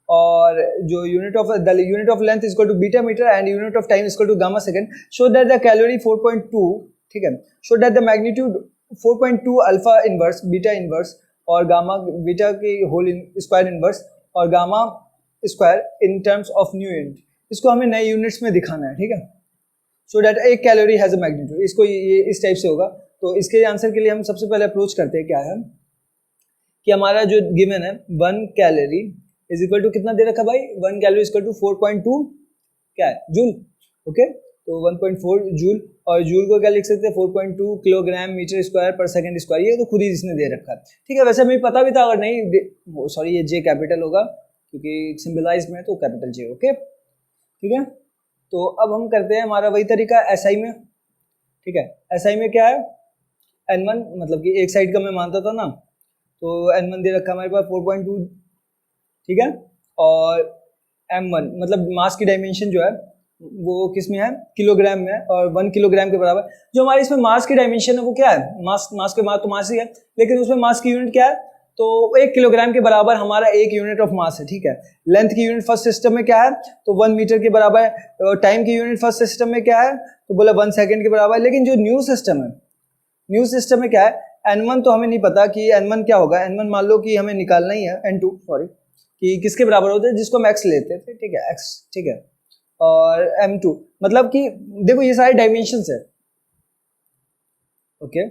और जो unit of length is equal to beta metre and unit of time is equal to gamma second, show that the calorie 4.2, ठीक है, show that the magnitude 4.2 alpha inverse beta inverse और गामा बीटा के होल स्क्वायर इनवर्स और gamma square in terms of new unit. इसको हमें नए यूनिट्स में दिखाना है, ठीक है। सो दैट एक कैलोरी हैज अ मैग्नीट्यूड, इसको ये इस टाइप से होगा। तो इसके आंसर के लिए हम सबसे पहले अप्रोच करते हैं, क्या है कि हमारा जो गिवन है 1 कैलोरी इज इक्वल टू कितना दे रखा भाई, 1 कैलोरी इज इक्वल टू 4.2 क्या है जूल, ओके। तो 1.4 जूल, और जूल को क्या लिख सकते हैं, 4.2 kilogram metre square per second square, ये तो खुद ही इसने दे रखा है, ठीक है। वैसे हमें पता भी था, अगर नहीं, सॉरी ये जे कैपिटल होगा क्योंकि सिंबलाइज में है तो कैपिटल J। ओके ठीक है। तो अब हम करते हैं हमारा वही तरीका SI में। ठीक है, SI में क्या है, N1 मतलब कि एक साइड का मैं मानता था ना, तो N1 दे रखा हमारे पास 4.2। ठीक है, और M1 मतलब मास की डायमेंशन जो है वो किस में है, किलोग्राम में है, और 1 किलोग्राम के बराबर। जो हमारे इसमें मास की डायमेंशन है वो क्या है, मास के मास तो मास ही है, लेकिन उसमें मास की यूनिट क्या है, तो 1 किलोग्राम के बराबर हमारा 1 यूनिट ऑफ मास है। ठीक है, लेंथ की यूनिट फर्स्ट सिस्टम में क्या है, तो 1 मीटर के बराबर है। टाइम की यूनिट फर्स्ट सिस्टम में क्या है, तो बोला 1 सेकंड के बराबर है। लेकिन जो न्यू सिस्टम है, न्यू सिस्टम में क्या है, N1 तो हमें नहीं पता कि N1 क्या होगा। N1 मान लो कि हमें निकालना ही है, N2 सॉरी, कि किसके बराबर होता है, जिसको हम x लेते थे। ठीक है, x। ठीक है, और M2 मतलब कि देखो ये सारे डायमेंशंस है। ओके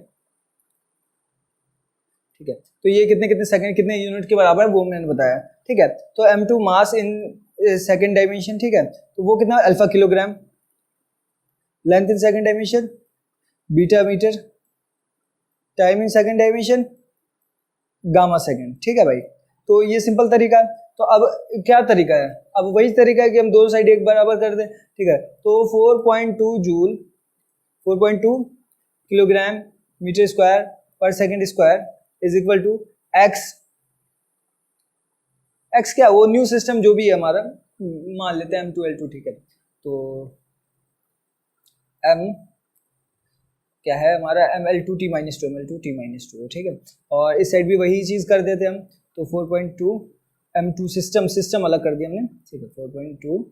ठीक है, तो ये कितने कितने सेकंड कितने यूनिट के बराबर है वो मैंने बताया। ठीक है, तो M2 मास इन सेकंड डायमेंशन। ठीक है, तो वो कितना, alpha kilogram. Length in second dimension beta metre. Time in second dimension gamma second. ठीक है भाई, तो ये सिंपल तरीका है। तो अब क्या तरीका है, अब वही तरीका है कि हम दोनों साइड एक बराबर कर दें। ठीक है, तो 4.2 joule 4.2 kilogram metre square per second square is equal to x. X क्या, वो न्यू सिस्टम जो भी है हमारा, मान लेते हैं M2L2। ठीक है, तो M क्या है हमारा, ML2T माइनस टू ML2T-2। ठीक है, और इस साइड भी वही चीज़ कर देते हम, तो 4.2 M2 सिस्टम अलग कर दिया हमने। ठीक है, 4.2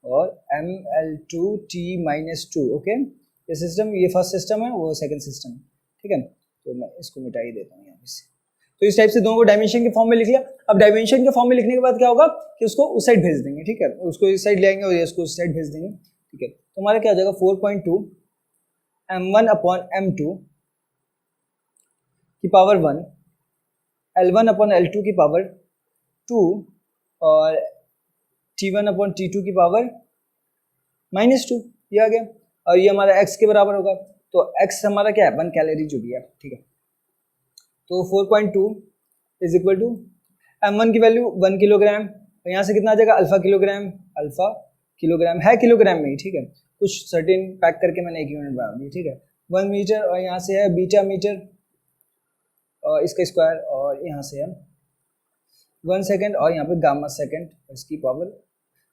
और ML2T-2। ओके, ये सिस्टम, ये फर्स्ट सिस्टम है, वो सेकंड सिस्टम है। ठीक है, तो मैं इसको मिटा ही देता हूँ यहाँ से। तो इस टाइप से दोनों को डायमेंशन के फॉर्म में लिख लिया। अब डायमेंशन के फॉर्म में लिखने के बाद क्या होगा कि उसको उस साइड भेज देंगे। ठीक है, उसको इस साइड ले आएंगे और इसको उस साइड भेज देंगे। ठीक है, तो हमारा क्या हो जाएगा, 4.2 M1 अपॉन M2 की पावर 1, L1 अपॉन L2 की पावर 2, और T1 अपॉन T2 की पावर -2। ये आ गया, और ये हमारा x के बराबर होगा। तो x हमारा क्या है, 1 कैलोरी जो भी है। ठीक है, तो 4.2 इज इक्वल टू M1 की वैल्यू 1 किलोग्राम, तो यहाँ से कितना आ जाएगा, अल्फा किलोग्राम है, किलोग्राम में ही। ठीक है, कुछ सर्टेन पैक करके मैंने 1 यूनिट बना दी। ठीक है, 1 मीटर, और यहाँ से है बीटा मीटर और इसका स्क्वायर, और यहाँ से है 1 सेकंड, और यहाँ पे गामा सेकंड, इसकी पावर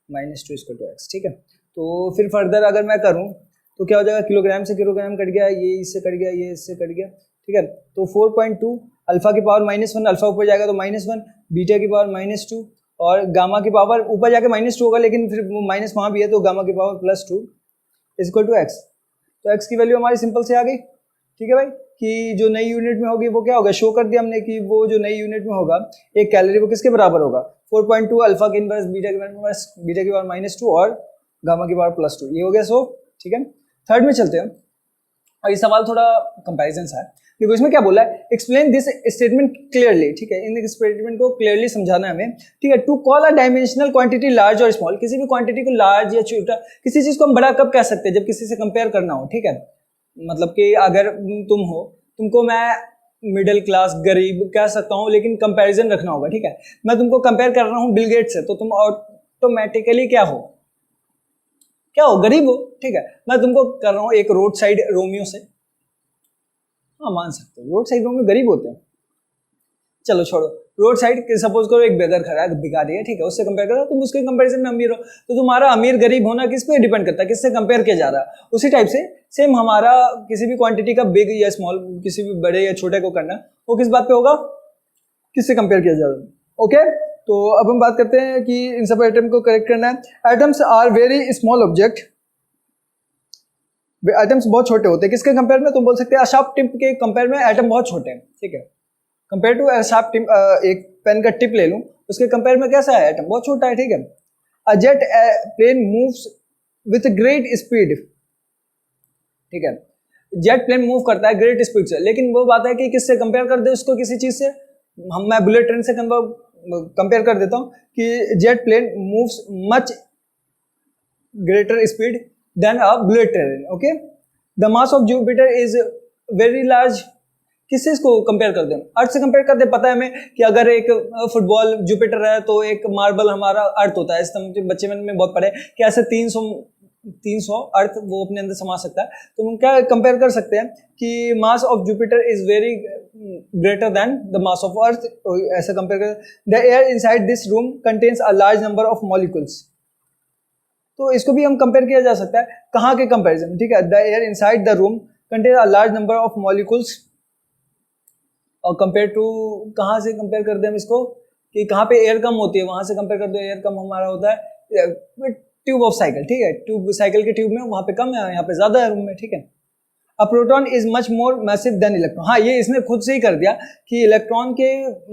-2 इक्वल टू x। ठीक है, तो फिर फर्दर अगर मैं करूँ तो क्या हो जाएगा, किलोग्राम से किलोग्राम कट गया, ये इससे कट गया, ये इससे कट गया। ठीक है, तो 4.2 अल्फा की पावर -1, अल्फा ऊपर जाएगा तो -1, बीटा की पावर -2, और गामा की पावर ऊपर जाके -2 होगा, लेकिन फिर माइनस वहाँ भी है, तो गामा की power +2 is equal to x। तो x की वैल्यू हमारी सिंपल से आ गई। ठीक है भाई, कि जो नई यूनिट में होगी वो क्या होगा, शो कर दिया हमने कि वो जो नई यूनिट में होगा 1 कैलोरी वो किसके बराबर होगा, 4.2 अल्फा के इनवर्स बीटा के इनवर्स, बीटा की पावर -2 और गामा की पावर +2। ये हो गया सो। ठीक है, थर्ड में चलते हैं, और ये सवाल थोड़ा कंपैरिजन सा है, देखो इसमें क्या बोला है, एक्सप्लेन दिस स्टेटमेंट क्लियरली। ठीक है, इन स्टेटमेंट को क्लियरली समझाना है हमें। ठीक है, to call a dimensional quantity large और स्मॉल, किसी भी क्वांटिटी को लार्ज या छोटा, किसी चीज को हम बड़ा कब कह सकते हैं, जब किसी से कंपेयर करना हो। ठीक है, मतलब कि अगर तुम हो, तुमको मैं मिडिल क्लास गरीब कह सकता हूँ, लेकिन कंपैरिजन रखना होगा। ठीक है, मैं तुमको कंपेयर कर रहा हूँ बिल गेट्स से, तो तुम ऑटोमेटिकली क्या हो, गरीब हो। ठीक है, मैं तुमको कर रहा हूँ एक रोड साइड रोमियो से, हाँ मान सकते हो रोड साइड रोमियो गरीब होते हैं, चलो छोड़ो, रोड साइड सपोज करो एक बेगर खड़ा है, भिखारी है। ठीक है, उससे कंपेयर करो, तुम उसके कंपैरिजन में अमीर हो, तो तुम्हारा अमीर गरीब होना किस पे डिपेंड करता है, किससे कंपेयर किया जा रहा है। उसी टाइप से सेम हमारा किसी भी क्वांटिटी का बिग या स्मॉल, किसी भी बड़े या छोटे को करना, वो किस बात पे होगा, किससे कंपेयर किया जा रहा है। ओके, तो अब हम बात करते हैं कि इन सब आइटम को करेक्ट करना है। Atoms are very small object, atoms बहुत छोटे होते हैं, किसके कंपेयर में, तुम बोल सकते हैं शार्प टिप के कंपेयर में एटम बहुत छोटे हैं। ठीक है, कंपेयर टू शार्प टिप, एक पेन का टिप ले लूं, उसके कंपेयर में कैसा है, एटम बहुत छोटा है। ठीक है, a jet plane moves with great speed. ठीक है, जेट प्लेन मूव करता है ग्रेट स्पीड से, लेकिन वो बात है कि किससे कंपेयर कर दे उसको, किसी चीज से, मैं बुलेट ट्रेन से कंपेयर कर देता हूँ कि jet plane moves much greater speed than a bullet train. Okay, the mass of Jupiter is very large, किससे इसको कंपेयर कर दें? अर्थ से कंपेयर कर दे। पता है हमें कि अगर एक फुटबॉल जुपिटर है तो एक मार्बल हमारा अर्थ होता है। इस तरह बच्चे में बहुत पढ़े कि ऐसे 300 अर्थ वो अपने अंदर समा सकता है। तो हम क्या कंपेयर कर सकते हैं कि मास of Jupiter is very greater than the mass of earth. ऐसा कंपेयर कर, the air inside this room contains a large number of molecules. तो इसको भी हम कंपेयर किया जा सकता है। कहाँ के कंपेरिजन? ठीक है, the air inside the room contain a large number of molecules, और कंपेयर टू, कहाँ से कंपेयर कर दें हम इसको कि कहाँ पे एयर कम होती है वहां से कंपेयर कर दो। एयर कम हमारा होता है ट्यूब ऑफ साइकिल। ठीक है, ट्यूब साइकिल के ट्यूब में वहां पे कम है, यहाँ पे ज्यादा है रूम में। ठीक है, a proton is much more massive than electron. हाँ, ये इसने खुद से ही कर दिया कि इलेक्ट्रॉन के,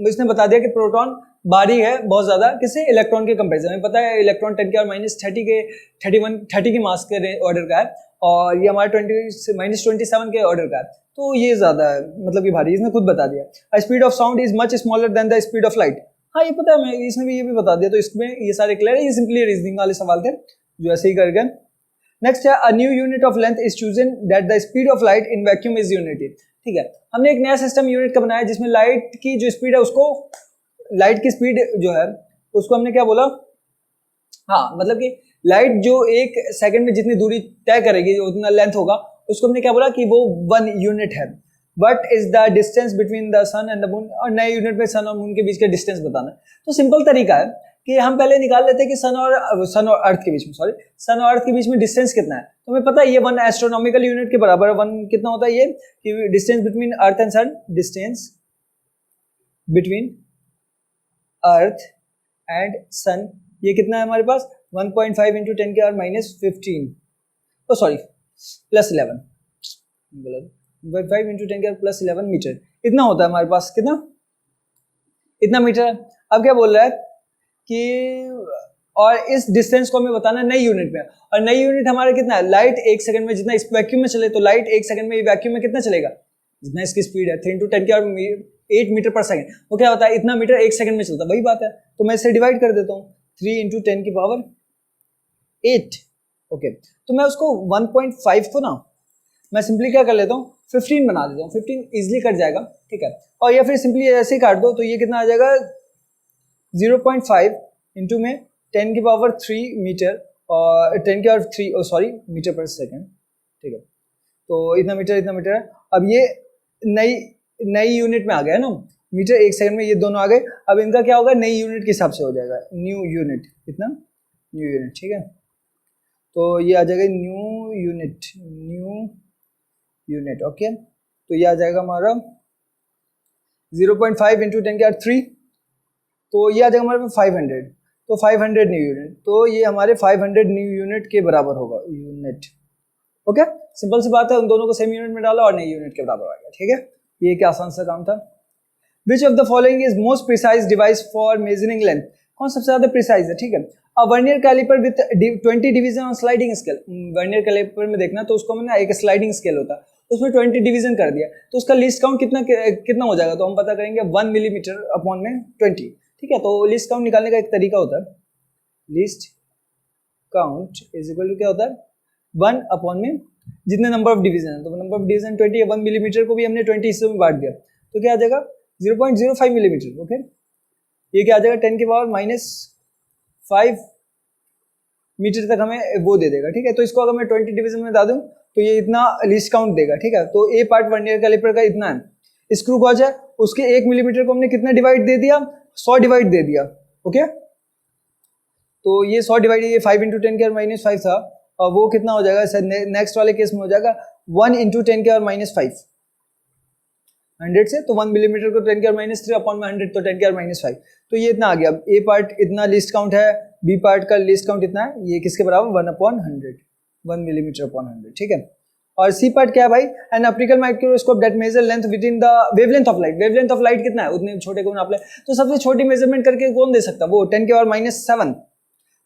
इसने बता दिया कि प्रोटॉन भारी है बहुत ज्यादा किससे? इलेक्ट्रॉन के कंपेरिजन में। पता है इलेक्ट्रॉन 10⁻30 के 31 की मास के ऑर्डर का है, और ये हमारे 20-27 के ऑर्डर का है। तो ये ज्यादा है, मतलब कि भारी, इसने खुद बता दिया। Speed of sound is much smaller than the speed of light. हाँ, ये पता है हमें, इसने भी ये भी बता दिया। तो इसमें ये सारे क्लियर है। ये सिंपली रीजनिंग वाले सवाल थे जो ऐसे ही कर गए। नेक्स्ट है, a new unit of length is chosen that the speed of light in vacuum is unity. ठीक है, हमने एक नया सिस्टम यूनिट का बनाया जिसमें लाइट की जो स्पीड है उसको, लाइट की स्पीड जो है उसको हमने क्या बोला? हाँ, मतलब कि लाइट जो एक सेकंड में जितनी दूरी तय करेगी, जो उतना लेंथ होगा, उसको हमने क्या बोला कि वो 1 यूनिट है। What is the distance between the sun and the moon? और नए यूनिट में सन और मून के बीच का डिस्टेंस बताना है। तो सिंपल तरीका है कि हम पहले निकाल लेते हैं कि सन और अर्थ के बीच में, सन और अर्थ के बीच में डिस्टेंस कितना है। तो हमें पता है ये 1 एस्ट्रोनॉमिकल यूनिट के बराबर है। 1 कितना होता है ये कि distance between earth and sun, distance between earth and sun, ये कितना है हमारे पास? 1.5 इंटू 10 की पावर -15, ओ सॉरी +11, 1.5 इंटू 10 की पावर +11 मीटर, इतना होता है हमारे पास। कितना? इतना मीटर। अब क्या बोल रहा है कि, और इस डिस्टेंस को हमें बताना है नई यूनिट में, और नई यूनिट हमारा कितना है? लाइट 1 सेकंड में जितना इस वैक्यूम में चले, तो लाइट 1 सेकंड में वैक्यूम में कितना चलेगा? जितना इसकी स्पीड है 3 इंटू 10 की पावर 8 मीटर पर सेकंड, वो क्या होता है? इतना मीटर 1 सेकंड में चलता है। वही बात है, तो मैं इसे डिवाइड कर देता हूँ, 3 इंटू 10 की पावर 8। ओके, तो मैं उसको 1.5 को ना मैं सिंपली क्या कर लेता हूँ, 15 बना देता हूँ। 15 इजिली कट जाएगा। ठीक है, और या फिर सिंपली ऐसे ही काट दो, तो ये कितना आ जाएगा? 0.5 इंटू में 10 की पावर 3 मीटर, और 10 की पावर 3 मीटर पर सेकेंड। ठीक है, तो इतना मीटर इतना मीटर है। अब ये नई यूनिट में आ गया ना, मीटर 1 सेकंड में, ये दोनों आ गए। अब इनका क्या होगा? नई यूनिट के हिसाब से हो जाएगा, न्यू यूनिट। कितना? New unit. ठीक है, तो ये आ जाएगा न्यू यूनिट। ओके, तो ये आ जाएगा हमारा 0.5 इंटू 10 की पावर 3, तो ये आ जाएगा हमारे 500, तो 500 न्यू यूनिट। तो ये हमारे 500 न्यू यूनिट के बराबर होगा, यूनिट। ओके, सिंपल सी बात है, उन दोनों को सेम यूनिट में डाला और नई यूनिट के बराबर आ गया। ठीक है, ये क्या आसान सा काम था। Which of the following is most precise device for measuring length? कौन सबसे ज्यादा प्रिसाइज है? ठीक है, अब vernier calliper with 20 division on sliding scale. Vernier calliper में देखना तो उसको मैंने एक स्लाइडिंग स्केल होता है, उसमें 20 डिवीजन कर दिया, तो उसका लीस्ट काउंट कितना हो जाएगा? तो हम पता करेंगे 1 मिलीमीटर अपॉन में 20। ठीक है, तो लीस्ट काउंट निकालने का एक तरीका होता है, least count is equal to क्या होता है? 1 अपॉन में जितने नंबर ऑफ डिवीजन है, तो नंबर ऑफ डिवीजन 20 है। 1 मिलीमीटर को भी हमने 20 हिस्सों में बांट दिया, तो क्या आ जाएगा? 0.05 मिलीमीटर। ओके, ये क्या आ जाएगा? 10 की पावर -5 मीटर तक हमें वो दे देगा। ठीक है, तो इसको अगर मैं 20 डिवीजन में डाल दूं तो ये इतना लीस्ट काउंट देगा। ठीक है, तो ए पार्ट वर्नियर कैलिपर का इतना है। स्क्रू गॉज है, उसके 1 मिलीमीटर को हमने कितना डिवाइड दे दिया? 100 डिवाइड दे दिया। ओके, तो ये 100 डिवाइड, ये 5 इंटू 10 की पावर -5 था, और वो कितना हो जाएगा? नेक्स्ट वाले केस में हो जाएगा 1 इंटू 10 की पावर -5, 100 से, तो 1 मिलीमीटर को 10 की पावर -3 अपॉन में 100, तो 10 की पावर -5, तो ये इतना आ गया। ए पार्ट इतना लीस्ट काउंट है, बी पार्ट का लीस्ट काउंट इतना है, ये किसके बराबर? 1/100, 1 मिलीमीटर अपॉन 100। ठीक है, और सी पार्ट क्या है भाई? An optical microscope that major length with in the wavelength of light. Wavelength of light कितना है? उतने छोटे को नाप ले, तो सबसे छोटी मेजरमेंट करके कौन दे सकता है? वो 10 की पावर -7,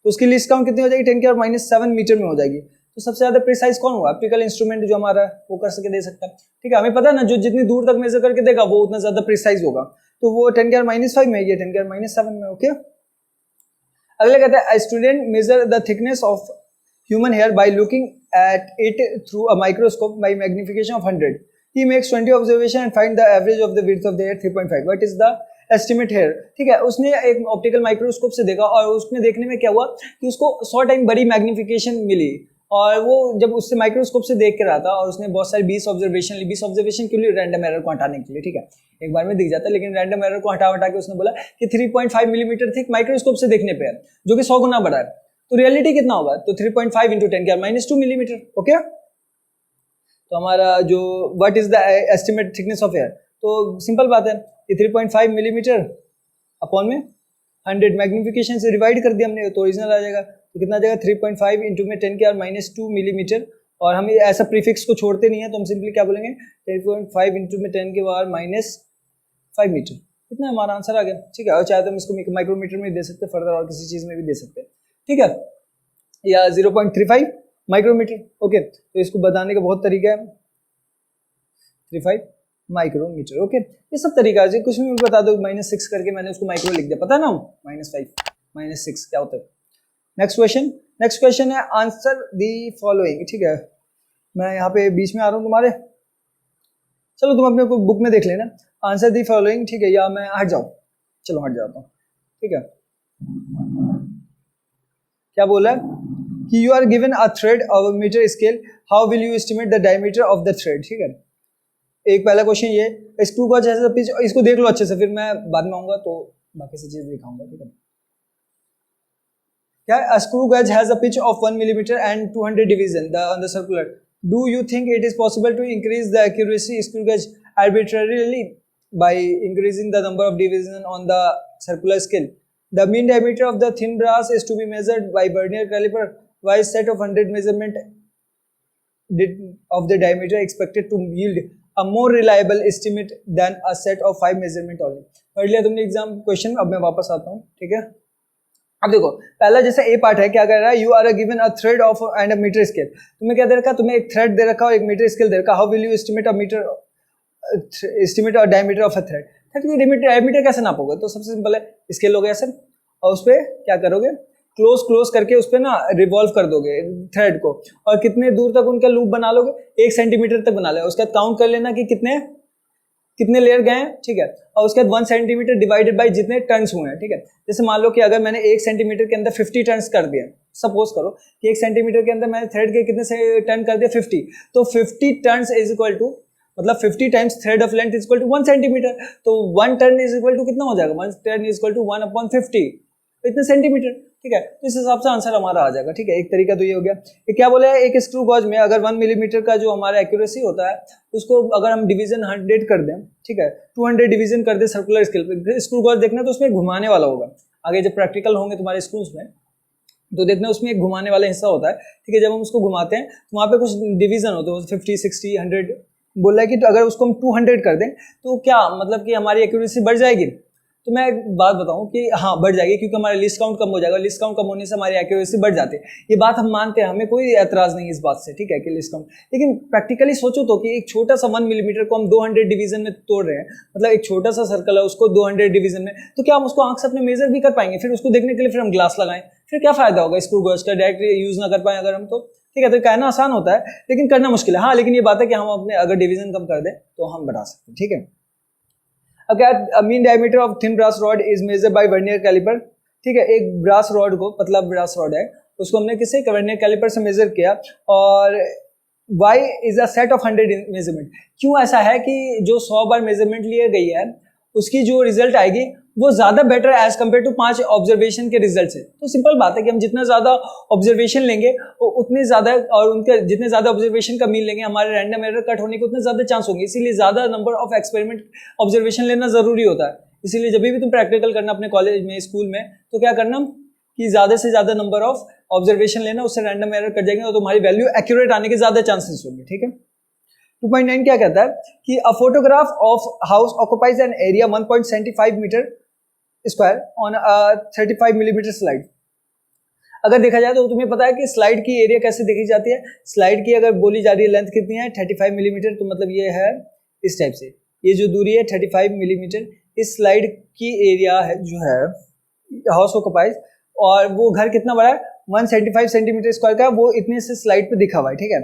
तो उसकी लीस्ट काउंट कितनी हो जाएगी? 10 की पावर -7 मीटर में हो जाएगी। तो सबसे ज्यादा प्रिसाइज कौन हुआ? ऑप्टिकल इंस्ट्रूमेंट जो हमारा वो कर सके दे सकता है। ठीक है, हमें पता है ना, जो जितनी दूर तक मेजर करके देगा वो उतना ज्यादा प्रिसाइज होगा, तो वो 10 की पावर -5 में, ये 10 की पावर -7 में। ओके, अगले कहते हैं student measure the thickness of human hair by looking at it through a microscope by magnification of 100। He makes 20 observation and find the average of the width of the air 3.5. What is the estimate here? ठीक है, उसने एक ऑप्टिकल माइक्रोस्कोप से देखा और उसमें देखने में क्या हुआ कि उसको 100 टाइम बड़ी मैग्निफिकेशन मिली, और वो जब उससे माइक्रोस्कोप से देख के रहा था और उसने बहुत सारी 20 ऑब्जर्वेशन ली। 20 ऑब्जर्वेशन के लिए रैंडम एरर को हटाने के लिए, ठीक है, एक बार में दिख जाता है, लेकिन रैंडम एरर को हटा के उसने बोला कि 3.5 मिलीमीटर थिक माइक्रोस्कोप से देखने पे है, जो कि 100 गुना बड़ा है। तो रियलिटी कितना होगा? तो 3.5 इंटू 10 -2 मिलीमीटर। ओके, तो हमारा जो what is the estimate thickness of air, तो सिंपल बात है कि 3.5 मिलीमीटर अपॉन में 100 मैग्निफिकेशन से डिवाइड कर दिया हमने, तो ओरिजिनल आ जाएगा। तो कितना आ जाएगा? 3.5 इंटू में 10 के -2 मिलीमीटर। और हम ऐसा प्रीफिक्स को छोड़ते नहीं है, तो हम सिंपली क्या बोलेंगे? 3.5 इंटू में 10 के -5 मीटर। इतना हमारा आंसर आ गया, ठीक है। और चाहे तो हम इसको माइक्रोमीटर में दे सकते हैं, फर्दर और किसी चीज़ में भी दे सकते हैं, ठीक है, या 0.35 माइक्रोमीटर। ओके, तो इसको बताने का बहुत तरीका है, 35 माइक्रोमीटर। ओके, ये सब तरीका है, कुछ भी बता दो, -6 करके मैंने उसको माइक्रो लिख दिया, पता है ना, -5 -6 क्या होता है। नेक्स्ट क्वेश्चन है आंसर दी फॉलोइंग, ठीक है। मैं यहाँ पे बीच में आ रहा हूँ तुम्हारे, चलो तुम अपने को बुक में देख लेना, आंसर दी फॉलोइंग, ठीक है, या मैं हट जाऊँ, चलो हट जाता हूँ, ठीक है। क्या बोला कि you are given a thread of metre scale, how will you estimate the diameter of the thread, ठीक है। एक पहला क्वेश्चन ये, screw gauge has a pitch, इसको देख लो अच्छे से, फिर मैं बाद में आऊंगा तो बाकी से चीज दिखाऊंगा, ठीक है। क्या a screw gauge has a pitch of 1 millimeter and 200 division on the circular. Do you think it is possible to increase the accuracy screw gauge arbitrarily by increasing the number of division on the circular scale? The mean diameter of the thin brass is to be measured by vernier caliper. Why set of 100 measurement of the diameter expected to yield a more reliable estimate than a set of 5 measurement only? पढ़ लिया तुमने एग्जाम क्वेश्चन, अब मैं वापस आता हूँ, ठीक है। अब देखो, पहला जैसे ए पार्ट है, क्या कर रहा है, you are given a thread of and a metre scale. तुम्हें क्या दे रखा? तुम्हें एक थ्रेड दे रखा और एक मीटर स्केल दे रखा। How will you estimate a metre, estimate और diameter of a thread. Diameter कैसे नापोगे? तो सबसे सिंपल है, स्केल लोगे ऐसे और उस पर क्या करोगे, क्लोज करके उस पर ना रिवॉल्व कर दोगे थ्रेड को, और कितने दूर तक उनका लूप बना लोगे, 1 सेंटीमीटर तक बना लेगा। उसके बाद काउंट कर लेना कि कितने लेयर गए हैं, ठीक है, और उसके बाद 1 सेंटीमीटर डिवाइडेड बाय जितने टर्न्स हुए हैं, ठीक है। जैसे मान लो कि अगर मैंने 1 सेंटीमीटर के अंदर 50 टर्न्स कर दिए, सपोज करो कि 1 सेंटीमीटर के अंदर मैंने थ्रेड के कितने से टर्न कर दिया, 50, तो 50 टर्न्स इज इक्वल टू, मतलब 50 times thread of length is equal to 1 centimetre. तो 1 टर्न इज इक्वल टू कितना हो जाएगा, 1 टर्न इज इक्वल टू 1/50, इतने सेंटीमीटर, ठीक है। तो इस हिसाब से आंसर हमारा आ जाएगा, ठीक है। एक तरीका तो ये हो गया। ये क्या बोला है, एक स्क्रू गॉज में अगर 1 मिलीमीटर का जो हमारा एक्यूरेसी होता है, उसको अगर हम डिवीजन 100 कर दें, ठीक है, 200 डिवीजन कर दे सर्कुलर स्केल पे, स्क्रू गॉज देखना तो उसमें घुमाने वाला होगा। आगे जब प्रैक्टिकल होंगे तुम्हारे स्कूल्स में तो देखना उसमें एक घुमाने वाला हिस्सा होता है, ठीक है। जब हम उसको घुमाते हैं तो वहाँ पे कुछ डिवीजन होते हैं, 50, 60, 100 बोल रहा है कि तो अगर उसको हम 200 कर दें तो क्या मतलब कि हमारी एक्यूरेसी बढ़ जाएगी। तो मैं एक बात बताऊं कि हाँ बढ़ जाएगी, क्योंकि हमारा लिस्ट काउंट कम हो जाएगा। लिस्ट काउंट कम होने से हमारी एक्यूरेसी बढ़ जाती है, ये बात हम मानते हैं, हमें कोई एतराज नहीं इस बात से, ठीक है, कि लिस्ट काउंट। लेकिन प्रैक्टिकली सोचो तो कि एक छोटा सा 1 मिलीमीटर को हम 200 डिवीजन में तोड़ रहे हैं, मतलब एक छोटा सा सर्कल है उसको 200 डिवीजन में, तो क्या हम उसको आंख से अपने मेजर भी कर पाएंगे? फिर उसको देखने के लिए फिर हम ग्लास लगाएं, फिर क्या फायदा होगा स्क्रू गॉज का, डायरेक्ट यूज ना कर पाए अगर हम, तो ठीक है। तो कहना आसान होता है लेकिन करना मुश्किल है। हाँ, लेकिन ये बात है कि हम अपने अगर डिवीजन कम कर दें तो हम बढ़ा सकते हैं, ठीक है। अगर mean diameter of thin brass rod is measure by vernier calliper, ठीक है, एक ब्रास रॉड को, पतला ब्रास रॉड है, उसको हमने किससे, वर्नियर कैलिपर से मेजर किया, और y is a set of 100 measurement. क्यों ऐसा है कि जो 100 बार मेजरमेंट लिए गई है उसकी जो रिजल्ट आएगी वो ज्यादा better as compare to 5 observation के रिजल्ट से। तो सिंपल बात है कि हम जितना ज्यादा ऑब्जर्वेशन लेंगे उतने ज्यादा, और उनके जितने ज्यादा ऑब्जर्वेशन का मीन लेंगे, हमारे रैंडम एरर कट होने के उतने ज्यादा चांस होंगे। इसीलिए ज्यादा नंबर ऑफ एक्सपेरिमेंट ऑब्जर्वेशन लेना जरूरी होता है। इसीलिए जब भी तुम प्रैक्टिकल करना अपने कॉलेज में, स्कूल में, तो क्या करना कि ज्यादा से ज्यादा नंबर ऑफ ऑब्जर्वेशन लेना, उससे रैंडम एरर कट जाएंगे और तुम्हारी वैल्यू एक्यूरेट आने के ज्यादा चांसेस होंगे, ठीक है। 2.9 क्या कहता है कि a photograph of house occupies an area 1.75 metre square on a 35 millimetre slide. अगर देखा जाए तो तुम्हें पता है कि स्लाइड की एरिया कैसे देखी जाती है। स्लाइड की अगर बोली जा रही है लेंथ कितनी है, 35 मिलीमीटर, तो मतलब ये है इस टाइप से, ये जो दूरी है 35 मिलीमीटर, इस स्लाइड की एरिया है जो है हाउस ऑक्युपाइज, और वो घर कितना बड़ा है, 175 सेंटीमीटर स्क्वायर का, वो इतने से स्लाइड पे दिखा हुआ है, ठीक है।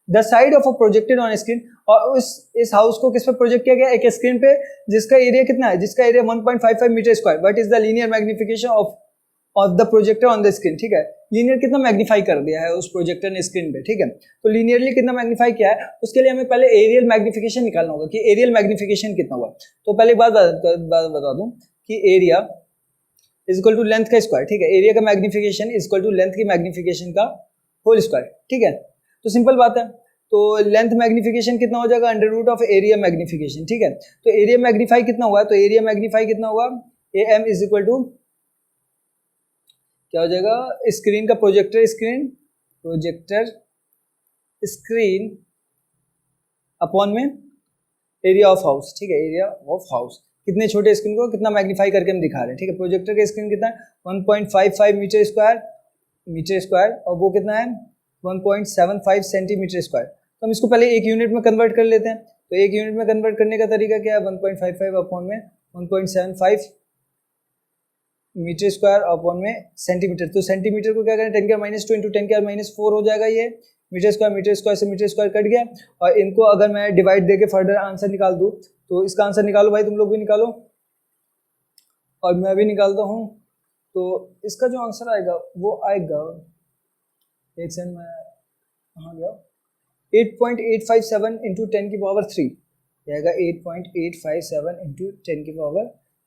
The side of a projected on screen, और इस हाउस को किस पे प्रोजेक्ट किया गया, एक स्क्रीन पे, जिसका एरिया कितना है, जिसका area 1.55 metre square. What is the linear magnification of the projector on the screen, ठीक है। लीनियर कितना मैग्नीफाई कर दिया है उस प्रोजेक्टर ने स्क्रीन पे, ठीक है। तो लीनियरली कितना मैग्नीफाई किया है, उसके लिए हमें पहले एरियल मैग्निफिकेशन निकालना होगा कि एरियल मैग्निफिकेशन कितना हुआ। तो पहले एक बात बता दूं कि area is equal to length का स्क्वायर, ठीक है। एरिया का magnification is equal to length की मैग्निफिकेशन का होल स्क्वायर, ठीक है। तो सिंपल बात है, तो लेंथ मैग्निफिकेशन कितना हो जाएगा, under root of area magnification, ठीक है। तो एरिया मैग्नीफाई कितना हुआ, तो एरिया मैग्नीफाई कितना हुआ, A M is equal to क्या हो जाएगा, स्क्रीन का प्रोजेक्टर स्क्रीन अपॉन में एरिया ऑफ हाउस, ठीक है। एरिया ऑफ हाउस, कितने छोटे स्क्रीन को कितना मैग्नीफाई करके हम दिखा रहे हैं, ठीक है। प्रोजेक्टर का स्क्रीन कितना है 1.55 मीटर स्क्वायर और वो कितना है 1.75 सेंटीमीटर स्क्वायर। तो हम इसको पहले एक यूनिट में कन्वर्ट कर लेते हैं। तो एक यूनिट में कन्वर्ट करने का तरीका क्या है, 1.55 अपॉन में 1.75 मीटर स्क्वायर अपॉन में सेंटीमीटर। तो सेंटीमीटर को क्या करें 10 की -2 इंटू 10 की -4 हो जाएगा ये। मीटर स्क्वायर से मीटर स्क्वायर कट गया, और इनको अगर मैं डिवाइड देके फर्दर आंसर निकाल दूँ, तो इसका आंसर निकालो भाई, तुम लोग भी निकालो और मैं भी निकालता हूँ। तो इसका जो आंसर आएगा वो आएगा, एक सेकंड में कहाँ गया, 8.857 इंटू 10 की पावर 3 आएगा, 8.857 इंटू 10 की पावर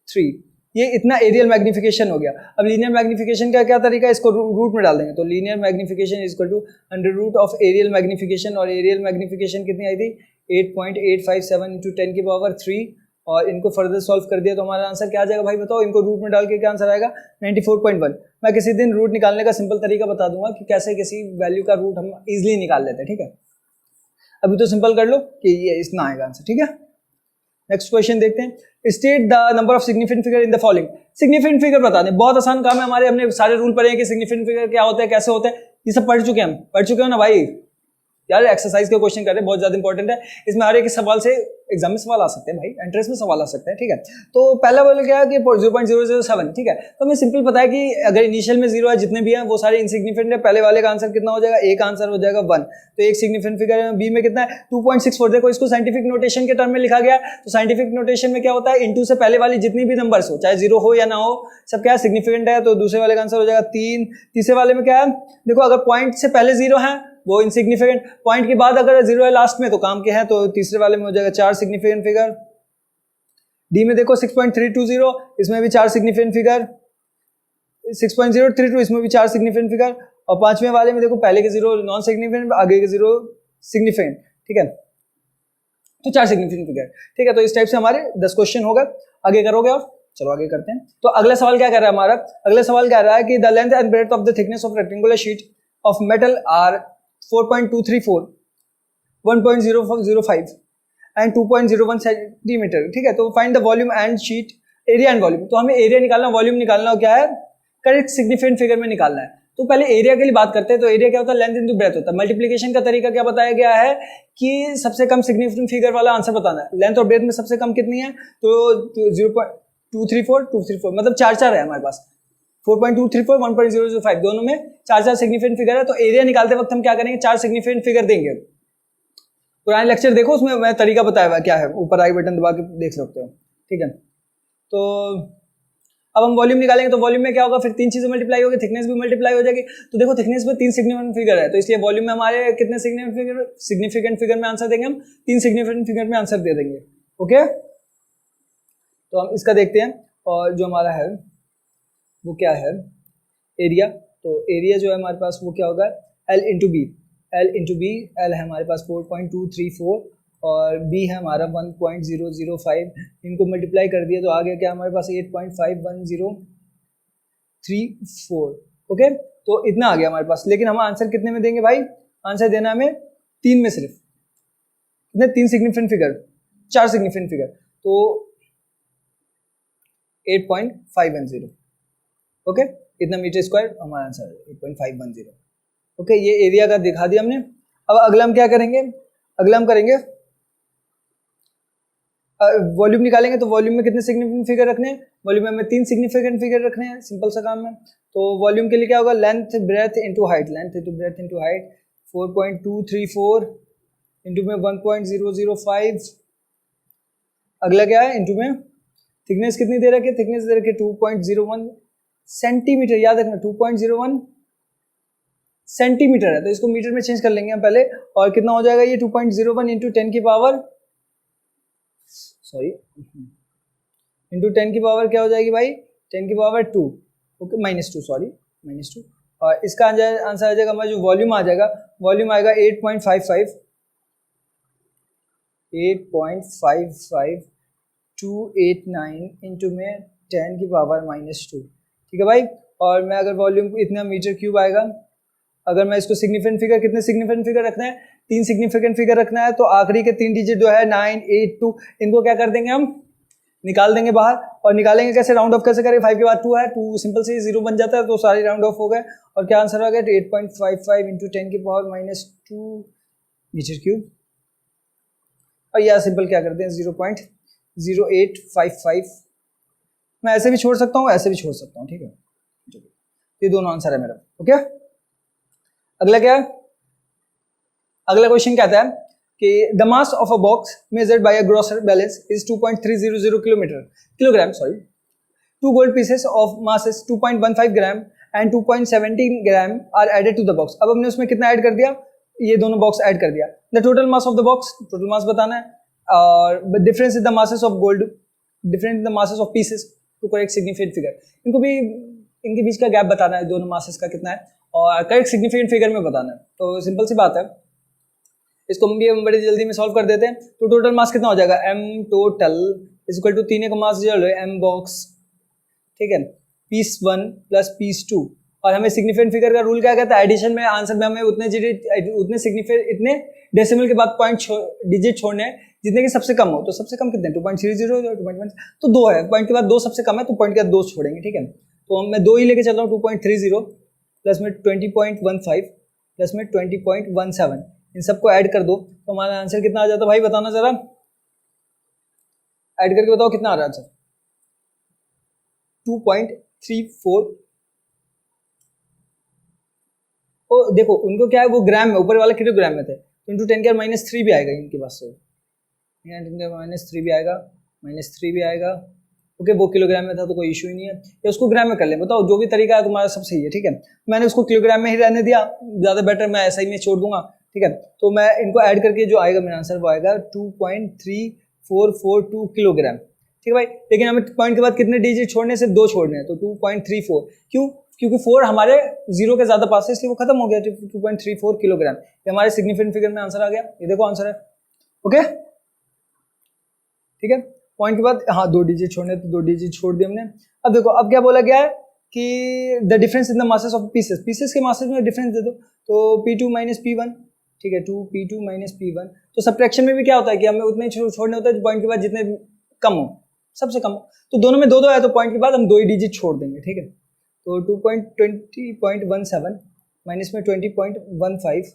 3। ये इतना एरियल मैग्निफिकेशन हो गया। अब लीनियर मैग्निफिकेशन का क्या तरीका है, इसको रूट में डाल देंगे। तो linear magnification is equal to under root of areal magnification, और एरियल मैग्निफिकेशन कितनी आई थी 8.857 इंटू 10 की पावर 3, और इनको फर्दर सॉल्व कर दिया तो हमारा आंसर क्या आ जाएगा भाई बताओ, इनको रूट में डाल के क्या आंसर आएगा 94.1। मैं किसी दिन रूट निकालने का सिंपल तरीका बता दूंगा कि कैसे किसी वैल्यू का रूट हम इजिली निकाल लेते हैं, ठीक है। अभी तो सिंपल कर लो कि ये इतना आएगा आंसर, ठीक है। नेक्स्ट क्वेश्चन देखते हैं, state the number of significant figure in the following. Significant figure बता दें, बहुत आसान काम है हमारे, हमने सारे रूल पढ़े हैं कि सिग्निफिकेंट फिगर क्या होता है, कैसे होता है, ये सब पढ़ चुके हैं हम, पढ़ चुके हो ना भाई यार। एक्सरसाइज के क्वेश्चन कर रहे हैं, बहुत ज्यादा इंपॉर्टेंट है, इसमें हर एक सवाल से एग्जाम में सवाल आ सकते हैं भाई, एंट्रेंस में सवाल आ सकते हैं, ठीक है। तो पहला वाला क्या है कि 0.007, ठीक है। तो हमें सिंपल पता है कि अगर इनिशियल में 0 है, जितने भी हैं वो सारे इनसिग्निफिकेंट है। पहले वाले का आंसर कितना हो जाएगा, एक आंसर हो जाएगा 1। तो एक सिग्निफिकेंट फिगर है, बी में कितना है 2.64। देखो इसको साइंटिफिक नोटेशन के टर्म में लिखा गया, तो साइंटिफिक नोटेशन में क्या होता है, इंटू से पहले वाली जितनी भी नंबर्स हो, चाहे 0 हो या ना हो, सब क्या है सिग्निफिकेंट है। तो दूसरे वाले का आंसर हो जाएगा 3। तीसरे वाले में क्या है, देखो अगर पॉइंट से पहले 0 है वो इनसिग्निफिकेंट, पॉइंट के बाद अगर 0 है लास्ट में तो काम के हैं, तो तीसरे वाले में हो जाएगा 4 सिग्निफिकेंट फिगर। डी में देखो 6.320, इसमें भी 4 सिग्निफिकेंट फिगर। 6.032, इसमें भी 4 सिग्निफिकेंट फिगर। और पांचवें वाले में देखो पहले के 0 नॉन सिग्निफिकेंट, आगे के 0 सिग्निफिकेंट, ठीक है। तो 4 सिग्निफिकेंट फिगर, ठीक है। तो इस टाइप से हमारे 10 क्वेश्चन हो गए। आगे करोगे और चलो आगे करते हैं। तो अगला सवाल क्या कर रहा है हमारा, अगला सवाल कह रहा है कि the length and breadth of the thickness of rectangular sheet of metal are 4.234, 1.005 and 2.01 centimetre, ठीक है। तो find the volume and sheet area and volume. तो हमें एरिया निकालना, वॉल्यूम निकालना, क्या है करेक्ट सिग्निफिकेंट फिगर में निकालना है। तो पहले एरिया के लिए बात करते हैं। तो एरिया क्या होता है, लेंथ इनटू ब्रेथ होता है। मल्टीप्लिकेशन का तरीका क्या बताया गया है कि सबसे कम सिग्निफिकेंट फिगर वाला आंसर बताना है। लेंथ और ब्रेथ में सबसे कम कितनी है, तो 0.234 मतलब 4 है हमारे पास, 4.234 1.005 दोनों में 4 सिग्निफिकेंट फिगर है। तो एरिया निकालते वक्त हम क्या करेंगे, 4 सिग्निफिकेंट फिगर देंगे। पुराने लेक्चर देखो, उसमें मैं तरीका बताया हुआ क्या है, ऊपर आई बटन दबा के देख सकते हो, ठीक है। तो अब हम वॉल्यूम निकालेंगे, तो वॉल्यूम में क्या होगा, फिर 3 चीजें मल्टीप्लाई होगी, थिकनेस भी मल्टीप्लाई हो जाएगी। तो देखो थिकनेस में 3 सिग्निफिकेंट फिगर है, तो इसलिए वॉल्यूम में हमारे कितने सिग्निफिकेंट फिगर में आंसर देंगे, हम 3 सिग्निफिकेंट फिगर में आंसर दे देंगे, ओके। तो हम इसका देखते हैं, और जो हमारा है वो क्या है एरिया। तो एरिया जो है हमारे पास वो क्या होगा, L इंटू बी। L है हमारे पास 4.234 और B है हमारा 1.005। इनको मल्टीप्लाई कर दिया तो आ गया क्या हमारे पास 8.51034, ओके। तो इतना आ गया हमारे पास। लेकिन हम आंसर कितने में देंगे भाई, आंसर देना हमें 3 में, सिर्फ कितने 3 सिग्निफिकेंट फिगर, 4 सिग्निफिकेंट फिगर, तो 8.510, ओके। इतना मीटर स्क्वायर हमारा आंसर है 8.510, ओके। ये एरिया का दिखा दिया हमने। अब अगला हम क्या करेंगे, अगला हम करेंगे वॉल्यूम निकालेंगे। तो वॉल्यूम में कितने सिग्निफिकेंट फिगर रखने हैं, वॉल्यूम में हमें 3 सिग्निफिकेंट फिगर रखने हैं, सिंपल सा काम है। तो वॉल्यूम के लिए क्या होगा, length breadth into height, 4.234 into में 1.005, अगला क्या है इंटू में थिकनेस कितनी दे रखी है, थिकनेस दे रखी है 2.01 सेंटीमीटर, याद रखना 2.01 सेंटीमीटर है, तो इसको मीटर में चेंज कर लेंगे हम पहले, और कितना हो जाएगा ये 2.01 इंटू 10 की पावर, सॉरी इंटू 10 की पावर क्या हो जाएगी भाई, 10 की पावर 2, ओके -2, सॉरी -2, और इसका आंसर आ जाएगा हमारा जो वॉल्यूम आ जाएगा, वॉल्यूम आएगा 8.55 289 इंटू में 10 की पावर -2, ठीक है भाई। और मैं अगर वॉल्यूम इतना मीटर क्यूब आएगा, अगर मैं इसको सिग्निफिकेंट फिगर, कितने सिग्निफिकेंट फिगर रखना है, 3 सिग्निफिकेंट फिगर रखना है, तो आखिरी के 3 डिजिट जो है 9, 8, 2, इनको क्या कर देंगे हम, निकाल देंगे बाहर, और निकालेंगे कैसे, राउंड ऑफ कैसे करें, 5 के बाद 2 है, 2 सिंपल से 0 बन जाता है, तो सारे राउंड ऑफ हो गए, और क्या आंसर आ गया 8.55 इंटू 10 की पावर -2 मीटर क्यूब, और यह सिंपल क्या करते हैं 0.0855, मैं ऐसे भी छोड़ सकता हूँ, ऐसे भी छोड़ सकता हूँ, ठीक है, ये दोनों आंसर है मेरा, ओके। अगला क्या है, अगला क्वेश्चन कहता है कि the mass of a box measured by a grocer balance is 2.300 kilogram, sorry, 2 gold pieces of masses 2.15 gram and 2.17 gram are added to the box. अब हमने उसमें कितना ऐड कर दिया, ये दोनों बॉक्स ऐड कर दिया, the total mass of the box, total mass बताना है, और difference is the masses of gold, difference in the masses of pieces to correct significant figure, इनको भी इनके बीच का गैप बताना है, दोनों मासेस का कितना है, और करेक्ट सिग्निफिकेंट फिगर में बताना है, तो सिंपल सी बात है, इसको हम बड़ी जल्दी में सॉल्व कर देते हैं। तो टोटल मास कितना हो जाएगा, m total is equal to 3 का मास जो है m बॉक्स, ठीक है, पीस 1 प्लस पीस 2, और हमें सिग्निफिकेंट फिगर का रूल क्या कहता है, एडिशन में आंसर में हमें उतने सिग्निफिकेंट इतने डेसिमल के बाद पॉइंट डिजिट छोड़ने हैं जितने की सबसे कम हो, तो सबसे कम कितने 2.30 2.1, तो 2 है, पॉइंट के बाद 2 सबसे कम है, तो पॉइंट के बाद 2 छोड़ेंगे, ठीक है, तो मैं 2 ही लेके चल रहा हूँ, 2.30 प्लस में 20.15 प्लस में 20.17, इन सबको ऐड कर दो, तो हमारा आंसर कितना आ जाता है भाई, बताना जरा, ऐड करके बताओ कितना आ रहा है आंसर, 2.34, ओ देखो उनको क्या है, वो ग्राम में, ऊपर वाला किलोग्राम में थे, तो इंटू 10 का -3 भी आएगा इनके पास, से -3 भी आएगा, -3 भी आएगा, ओके, वो किलोग्राम में था तो कोई इशू ही नहीं है, या उसको ग्राम में कर ले, बताओ जो भी तरीका है तुम्हारा सब सही है, ठीक है, मैंने उसको किलोग्राम में ही रहने दिया, ज़्यादा बेटर, मैं ऐसा ही में छोड़ दूंगा, ठीक है, तो मैं इनको ऐड करके जो आएगा मेरा आंसर वो आएगा 2.3442 किलोग्राम, ठीक है भाई, लेकिन हमें पॉइंट के बाद कितने डिजिट छोड़ने, सिर्फ 2 छोड़ने हैं, तो 2.34, क्यों, क्योंकि 4 हमारे 0 के ज़्यादा पास है, इसलिए वो खत्म हो गया, 2.34 किलोग्राम, ये हमारे सिग्निफिकेंट फिगर में आंसर आ गया, ये देखो आंसर है, ओके, ठीक है, पॉइंट के बाद हाँ 2 डिजिट छोड़ने, तो 2 डिजिट छोड़ दिए हमने। अब देखो अब क्या बोला गया है कि the difference in the masses of pieces, pieces के मासेस में डिफरेंस दे दो, तो P2 माइनस P1, ठीक है, 2P2 माइनस P1, तो सब्ट्रैक्शन में भी क्या होता है कि हमें उतने छोड़ने होते हैं पॉइंट के बाद जितने कम हो, सबसे कम हो, तो दोनों में 2 है, तो पॉइंट के बाद हम 2 ही डिजिट छोड़ देंगे, ठीक है, तो 2.20.17 माइनस में 20.15,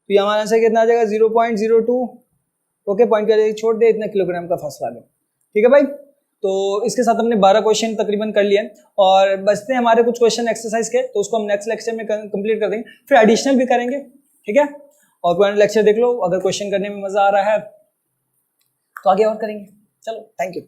तो ये हमारा आंसर कितना आ जाएगा 0.02, ओके, पॉइंट का छोड़ दे, इतना किलोग्राम का फासला आ गया, ठीक है भाई। तो इसके साथ हमने 12 क्वेश्चन तकरीबन कर लिए, और बचते हैं हमारे कुछ क्वेश्चन एक्सरसाइज के, तो उसको हम नेक्स्ट लेक्चर में कंप्लीट कर देंगे, फिर एडिशनल भी करेंगे, ठीक है, और पुराना लेक्चर देख लो, अगर क्वेश्चन करने में मजा आ रहा है तो आगे और करेंगे, चलो थैंक यू।